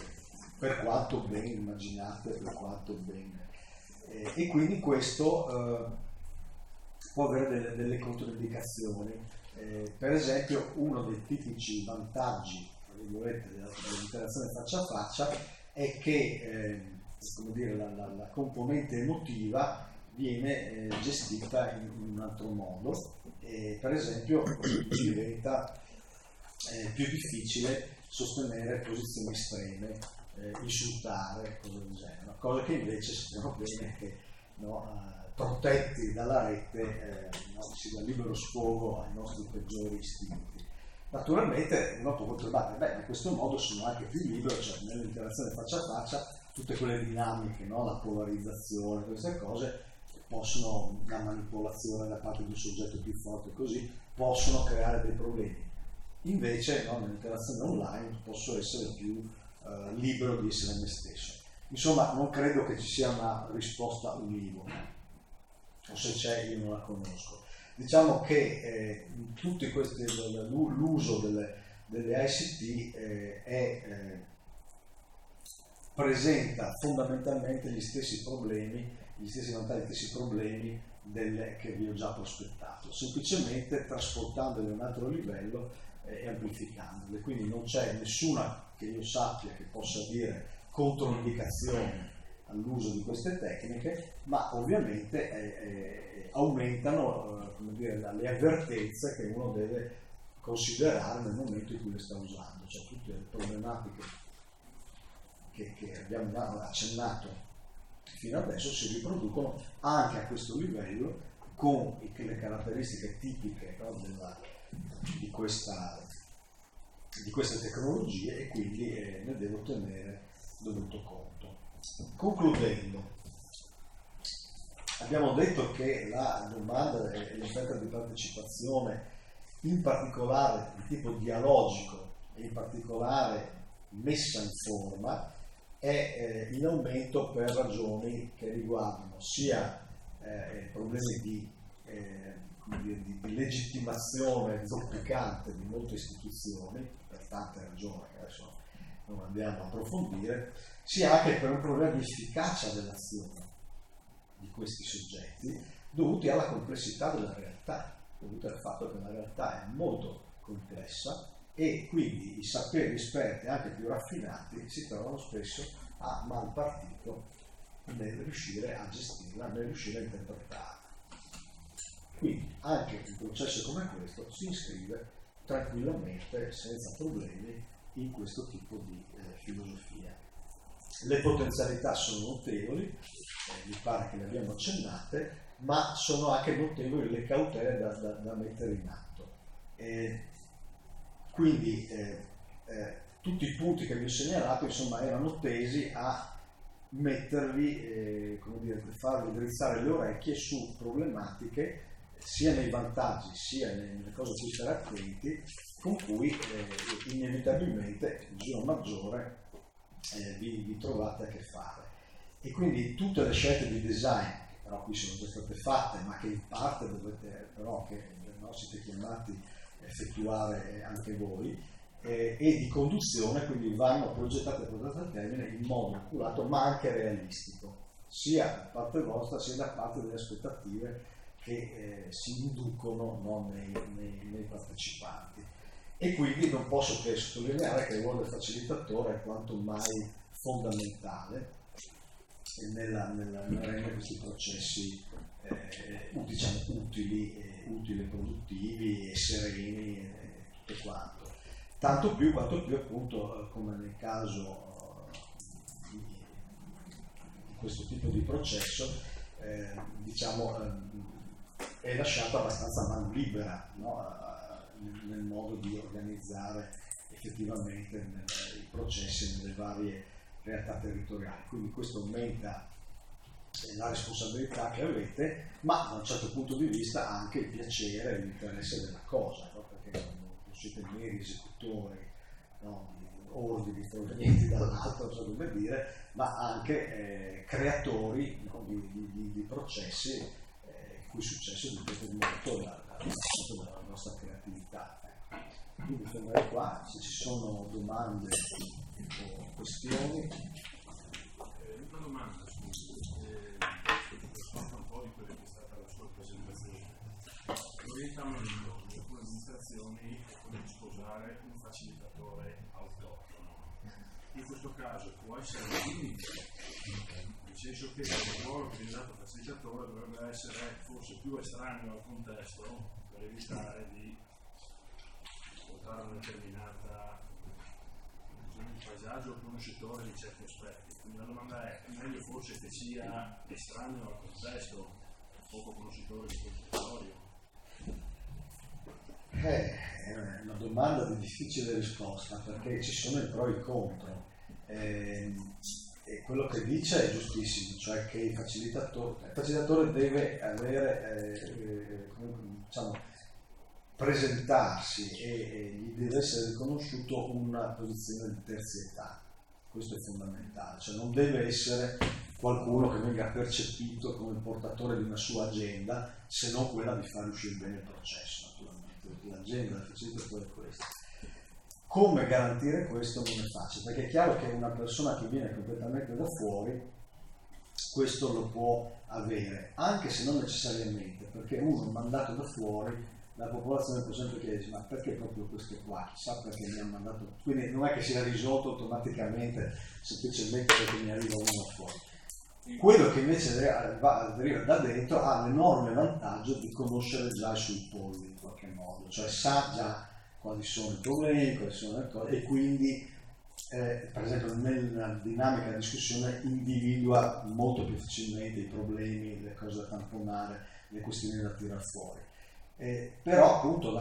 per quanto ben immaginate, per quanto ben... e quindi questo può avere delle controindicazioni. Per esempio, uno dei tipici vantaggi dell'interazione faccia a faccia è che come dire, la componente emotiva viene gestita in un altro modo. Per esempio, diventa più difficile sostenere posizioni estreme, insultare, cose del genere, cosa che invece sappiamo bene che protetti dalla rete si dà libero sfogo ai nostri peggiori istinti. Naturalmente uno può controllare, in questo modo sono anche più libero, cioè nell'interazione faccia a faccia tutte quelle dinamiche, la polarizzazione, queste cose possono, la manipolazione da parte di un soggetto più forte, così possono creare dei problemi. Invece nell'interazione online posso essere più libero di essere me stesso. Insomma, non credo che ci sia una risposta univoca, o se c'è io non la conosco. Diciamo che tutti questi, l'uso delle ICT presenta fondamentalmente gli stessi problemi, gli stessi vantaggi, gli stessi problemi che vi ho già prospettato, semplicemente trasportandole a un altro livello e amplificandole. Quindi non c'è nessuna che io sappia che possa dire controindicazione all'uso di queste tecniche, ma ovviamente aumentano le avvertenze che uno deve considerare nel momento in cui le sta usando, cioè tutte le problematiche che abbiamo accennato fino adesso si riproducono anche a questo livello con le caratteristiche tipiche di queste tecnologie, e quindi ne devo tenere dovuto conto. Concludendo, abbiamo detto che la domanda e l'offerta di partecipazione, in particolare di tipo dialogico e in particolare messa in forma, è in aumento per ragioni che riguardano sia problemi di legittimazione zoppicante di molte istituzioni, per tante ragioni che adesso non andiamo a approfondire, sia anche per un problema di efficacia dell'azione di questi soggetti, dovuti alla complessità della realtà, dovuti al fatto che la realtà è molto complessa e quindi i saperi esperti, anche più raffinati, si trovano spesso a mal partito nel riuscire a gestirla, nel riuscire a interpretarla. Quindi anche un processo come questo si iscrive tranquillamente, senza problemi, in questo tipo di filosofia. Le potenzialità sono notevoli, mi pare che le abbiamo accennate, ma sono anche notevoli le cautele da mettere in atto. Quindi tutti i punti che vi ho segnalato, insomma, erano tesi a mettervi, farvi drizzare le orecchie su problematiche sia nei vantaggi sia nelle cose a cui stare attenti, con cui inevitabilmente in misura maggiore vi trovate a che fare. E quindi tutte le scelte di design, che però qui sono già state fatte, ma che in parte dovete, però che siete chiamati a effettuare anche voi, e di conduzione, quindi vanno progettate e portate a termine in modo accurato ma anche realistico, sia da parte vostra sia da parte delle aspettative che si inducono nei partecipanti. E quindi non posso che sottolineare che il ruolo del facilitatore è quanto mai fondamentale nel rendere questi processi utili e produttivi e sereni e tutto quanto. Tanto più quanto più appunto come nel caso di questo tipo di processo è lasciato abbastanza a mano libera, nel modo di organizzare effettivamente i processi nelle varie realtà territoriali. Quindi questo aumenta la responsabilità che avete, ma da un certo punto di vista anche il piacere e l'interesse della cosa, perché non siete meri esecutori no, di ordini provenienti dall'alto, non so come dire, ma anche creatori, no, di processi il cui successo dipende molto dalla nostra creatività. Quindi fermerei qua, se ci sono domande o questioni. Una domanda, un po' di quella che è stata la sua presentazione. L'orientamento di alcune amministrazioni è quello di sposare un facilitatore autoctono. In questo caso può essere un limite, nel senso che il ruolo che viene dato al facilitatore dovrebbe essere forse più estraneo al contesto per evitare di portare una determinata paesaggio o conoscitore di certi aspetti. Quindi la domanda è meglio forse che sia estraneo al contesto, poco conoscitore di quel territorio? È una domanda di difficile risposta, perché ci sono i pro e i contro. E quello che dice è giustissimo, cioè che il facilitatore deve avere, diciamo, presentarsi e gli deve essere riconosciuto una posizione di terzietà. Questo è fondamentale, cioè non deve essere qualcuno che venga percepito come portatore di una sua agenda, se non quella di far uscire bene il processo, naturalmente. L'agenda del facilitatore è questa. Come garantire questo non è facile, perché è chiaro che una persona che viene completamente da fuori questo lo può avere, anche se non necessariamente, perché uno mandato da fuori, la popolazione può sempre chiedersi: ma perché proprio queste qua? Chissà perché mi hanno mandato. Quindi non è che sia risolto automaticamente semplicemente perché mi arriva uno da fuori. Quello che invece deriva da dentro ha l'enorme vantaggio di conoscere già i suoi polli in qualche modo, cioè sa già quali sono i problemi, quali sono le cose, e quindi per esempio nella dinamica di discussione individua molto più facilmente i problemi, le cose da tamponare, le questioni da tirar fuori. Però appunto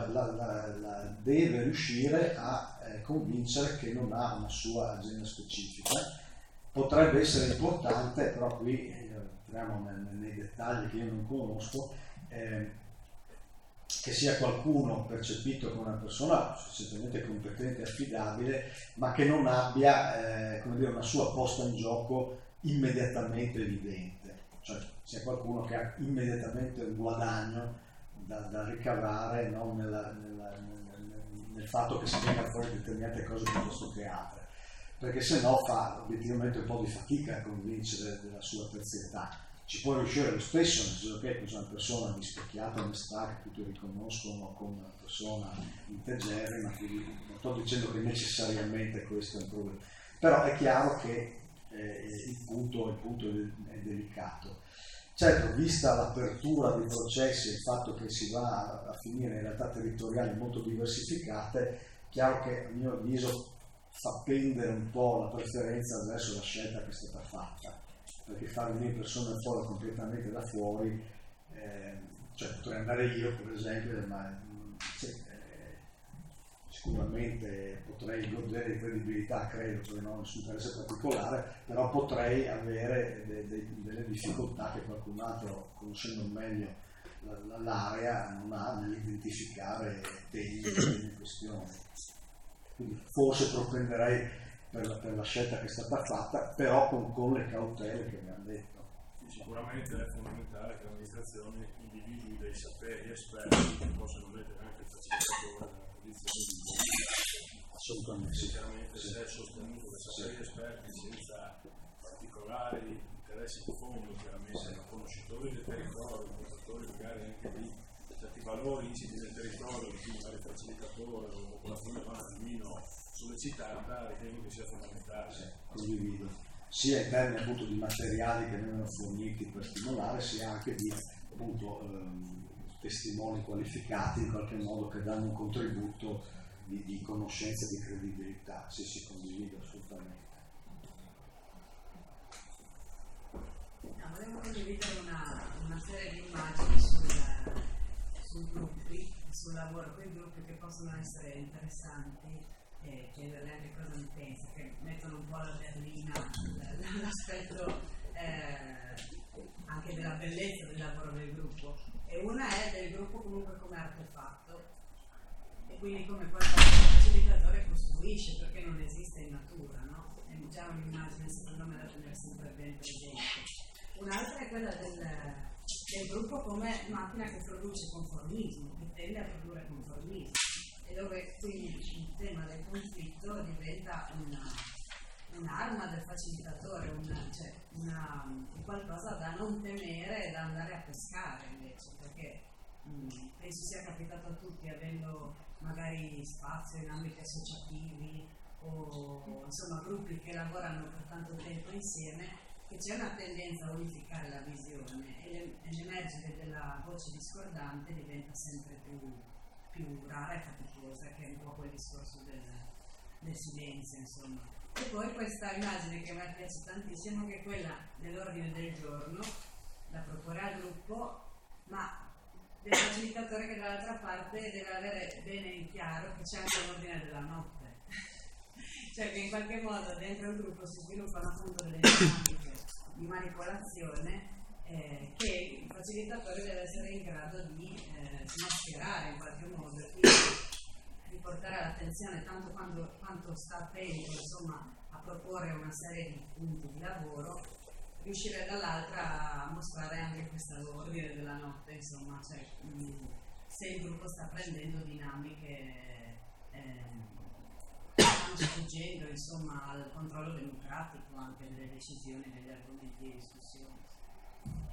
deve riuscire a convincere che non ha una sua agenda specifica. Potrebbe essere importante, però qui entriamo nei dettagli che io non conosco, che sia qualcuno percepito come una persona sufficientemente competente e affidabile, ma che non abbia come dire, una sua posta in gioco immediatamente evidente, cioè sia qualcuno che ha immediatamente un guadagno da ricavare, no? nel fatto che si venga fuori determinate cose piuttosto che altre, perché se no fa obiettivamente un po' di fatica a convincere della sua terzietà. Ci può riuscire lo stesso, nel senso che è una persona rispecchiata, onestà, che tutti riconoscono come una persona integerrima, quindi non sto dicendo che necessariamente questo è un problema, però è chiaro che il punto è delicato. Certo, vista l'apertura dei processi e il fatto che si va a finire in realtà territoriali molto diversificate, è chiaro che a mio avviso fa pendere un po' la preferenza verso la scelta che è stata fatta, perché far venire persone ancora completamente da fuori, cioè potrei andare io per esempio, ma sicuramente potrei godere di credibilità, credo, perché non ho nessun interesse particolare, però potrei avere delle difficoltà che qualcun altro, conoscendo meglio l'area, non ha nell'identificare temi in questione. Quindi forse propenderei per la scelta che è stata fatta, però con le cautele che abbiamo detto. Sicuramente è fondamentale che l'amministrazione individui dei saperi esperti che possono mettere anche il facilitatore nella posizione di assolutamente sì. Chiaramente se è sostenuto da saperi esperti senza particolari interessi di fondo, chiaramente conoscitori del territorio, portatori magari anche di certi valori insiti nel territorio, di cui magari il facilitatore o popolazione va un attimino sollecitata, ritengo che sia fondamentale. Condivido, sia in termini appunto di materiali che vengono forniti per stimolare, sia anche di appunto testimoni qualificati in qualche modo che danno un contributo di conoscenza e di credibilità. Sì, condivido assolutamente. Volevo condividere una serie di immagini sui gruppi, sul lavoro con i gruppi che possono essere interessanti, e chiederle anche cosa ne pensa, che mettono un po' la berlina, l'aspetto anche della bellezza del lavoro del gruppo. E una è del gruppo comunque come artefatto, e quindi come poi il facilitatore costruisce costruisce, perché non esiste in natura, no? È già un'immagine secondo me da tenere sempre ben presente. Un'altra è quella del gruppo come macchina che produce conformismo, che tende a produrre conformismo, e dove quindi il tema del conflitto diventa un'arma del facilitatore, qualcosa da non temere e da andare a pescare invece, perché penso sia capitato a tutti, avendo magari spazio in ambiti associativi o insomma gruppi che lavorano per tanto tempo insieme, che c'è una tendenza a unificare la visione e l'emergere della voce discordante diventa sempre più rara e faticosa, che è un po' quel discorso del silenzio, insomma. E poi questa immagine che a me piace tantissimo, che è quella dell'ordine del giorno da proporre al gruppo, ma del facilitatore che dall'altra parte deve avere bene in chiaro che c'è anche l'ordine della notte. Cioè che in qualche modo dentro il gruppo si sviluppano appunto delle dinamiche di manipolazione che il facilitatore deve essere in grado di smascherare in qualche modo, e quindi riportare all'attenzione tanto quanto sta attento, insomma, a proporre una serie di punti di lavoro, riuscire dall'altra a mostrare anche questo ordine della notte, insomma, cioè, se il gruppo sta prendendo dinamiche stanno sfuggendo, insomma, al controllo democratico anche delle decisioni, degli argomenti di discussione.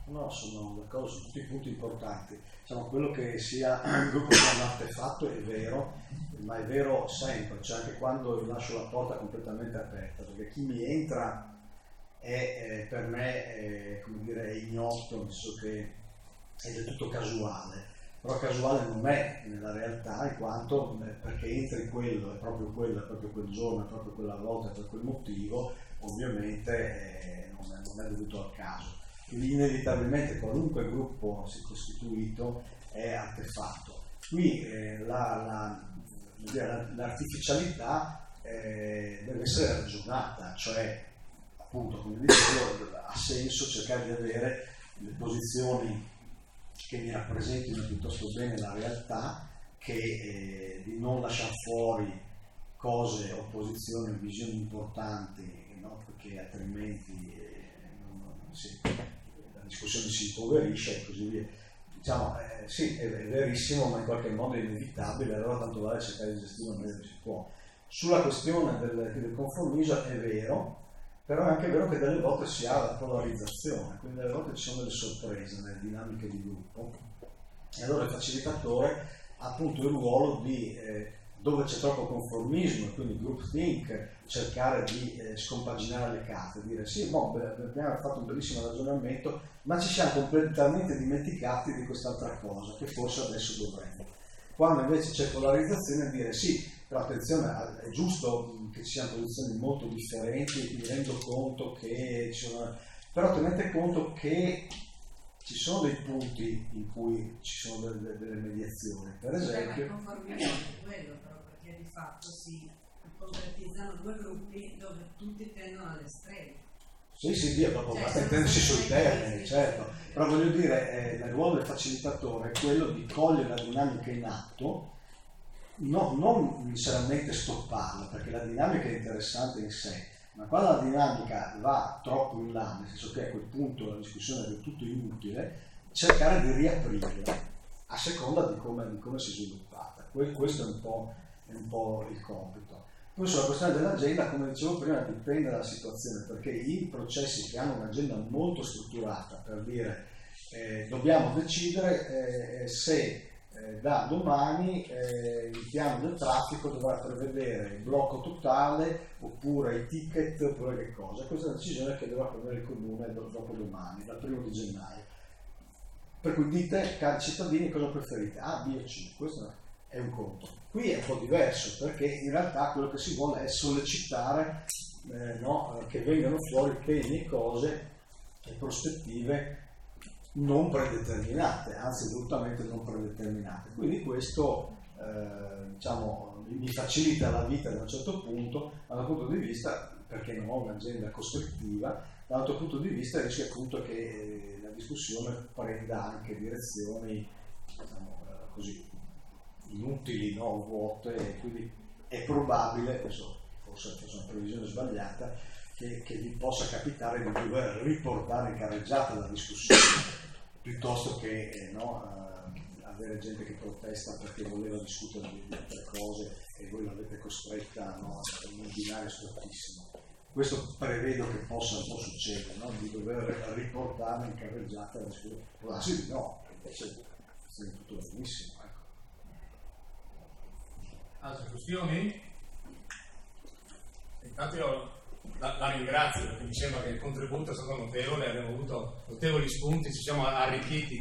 No, sono d'accordo su tutti i punti importanti. Diciamo, quello che sia il gruppo che è un artefatto è vero, ma è vero sempre, cioè anche quando io lascio la porta completamente aperta, perché chi mi entra è per me come dire, è ignoto, nel senso che è del tutto casuale, però casuale non è nella realtà, in quanto perché entri quello, è proprio quel giorno, è proprio quella volta, per quel motivo, ovviamente non è dovuto al caso. Quindi inevitabilmente qualunque gruppo si è costituito è artefatto. Qui l'artificialità deve essere ragionata, cioè appunto, come dicevo, ha senso cercare di avere le posizioni che mi rappresentino piuttosto bene la realtà, che di non lasciare fuori cose o posizioni o visioni importanti, no? Perché altrimenti la discussione si impoverisce e così via. Diciamo, sì, è verissimo, ma in qualche modo è inevitabile, allora tanto vale cercare di gestirlo meglio che si può. Sulla questione del conformismo è vero, però è anche vero che delle volte si ha la polarizzazione, quindi delle volte ci sono delle sorprese nelle dinamiche di gruppo, e allora il facilitatore ha appunto il ruolo di, dove c'è troppo conformismo, e quindi groupthink, cercare di scompaginare le carte, dire sì, abbiamo fatto un bellissimo ragionamento, ma ci siamo completamente dimenticati di quest'altra cosa, che forse adesso dovremmo. Quando invece c'è polarizzazione, dire sì, però attenzione, è giusto che ci siano posizioni molto differenti, mi rendo conto che ci sono, però tenete conto che ci sono dei punti in cui ci sono delle mediazioni, per esempio. Il conformismo è quello, però, perché di fatto si concretizzano due gruppi dove tutti tendono all'estremo. Sì, via, proprio basta intendersi sui termini, certo. Però voglio dire, il ruolo del facilitatore è quello di cogliere la dinamica in atto, non necessariamente stopparla, perché la dinamica è interessante in sé, ma quando la dinamica va troppo in là, nel senso che a quel punto la discussione è del tutto inutile, cercare di riaprirla a seconda di come si è sviluppata. Questo è un po' il compito. Poi sulla questione dell'agenda, come dicevo prima, dipende dalla situazione, perché i processi che hanno un'agenda molto strutturata, per dire dobbiamo decidere se da domani il piano del traffico dovrà prevedere il blocco totale oppure i ticket oppure che cosa. Questa è una decisione che dovrà prendere il comune dopo domani, dal 1 gennaio. Per cui dite, cari cittadini, cosa preferite? A, B o C? Questo è un conto. Qui è un po' diverso, perché in realtà quello che si vuole è sollecitare che vengano fuori temi e cose e prospettive non predeterminate, anzi assolutamente non predeterminate. Quindi questo mi facilita la vita da un certo punto, da un punto di vista, perché non ho un'agenda costrittiva, da un altro punto di vista rischia appunto che la discussione prenda anche direzioni così inutili, vuote, e quindi è probabile, adesso forse è una previsione sbagliata, che vi possa capitare di dover riportare in carreggiata la discussione piuttosto che avere gente che protesta perché voleva discutere di altre cose e voi l'avete costretta in un binario stortissimo. Questo prevedo che possa un po' succedere, di dover riportare in carreggiata la discussione. Può darsi di no, invece è tutto benissimo. Altre questioni? Intanto io la ringrazio perché mi sembra che il contributo è stato notevole, abbiamo avuto notevoli spunti, ci siamo arricchiti.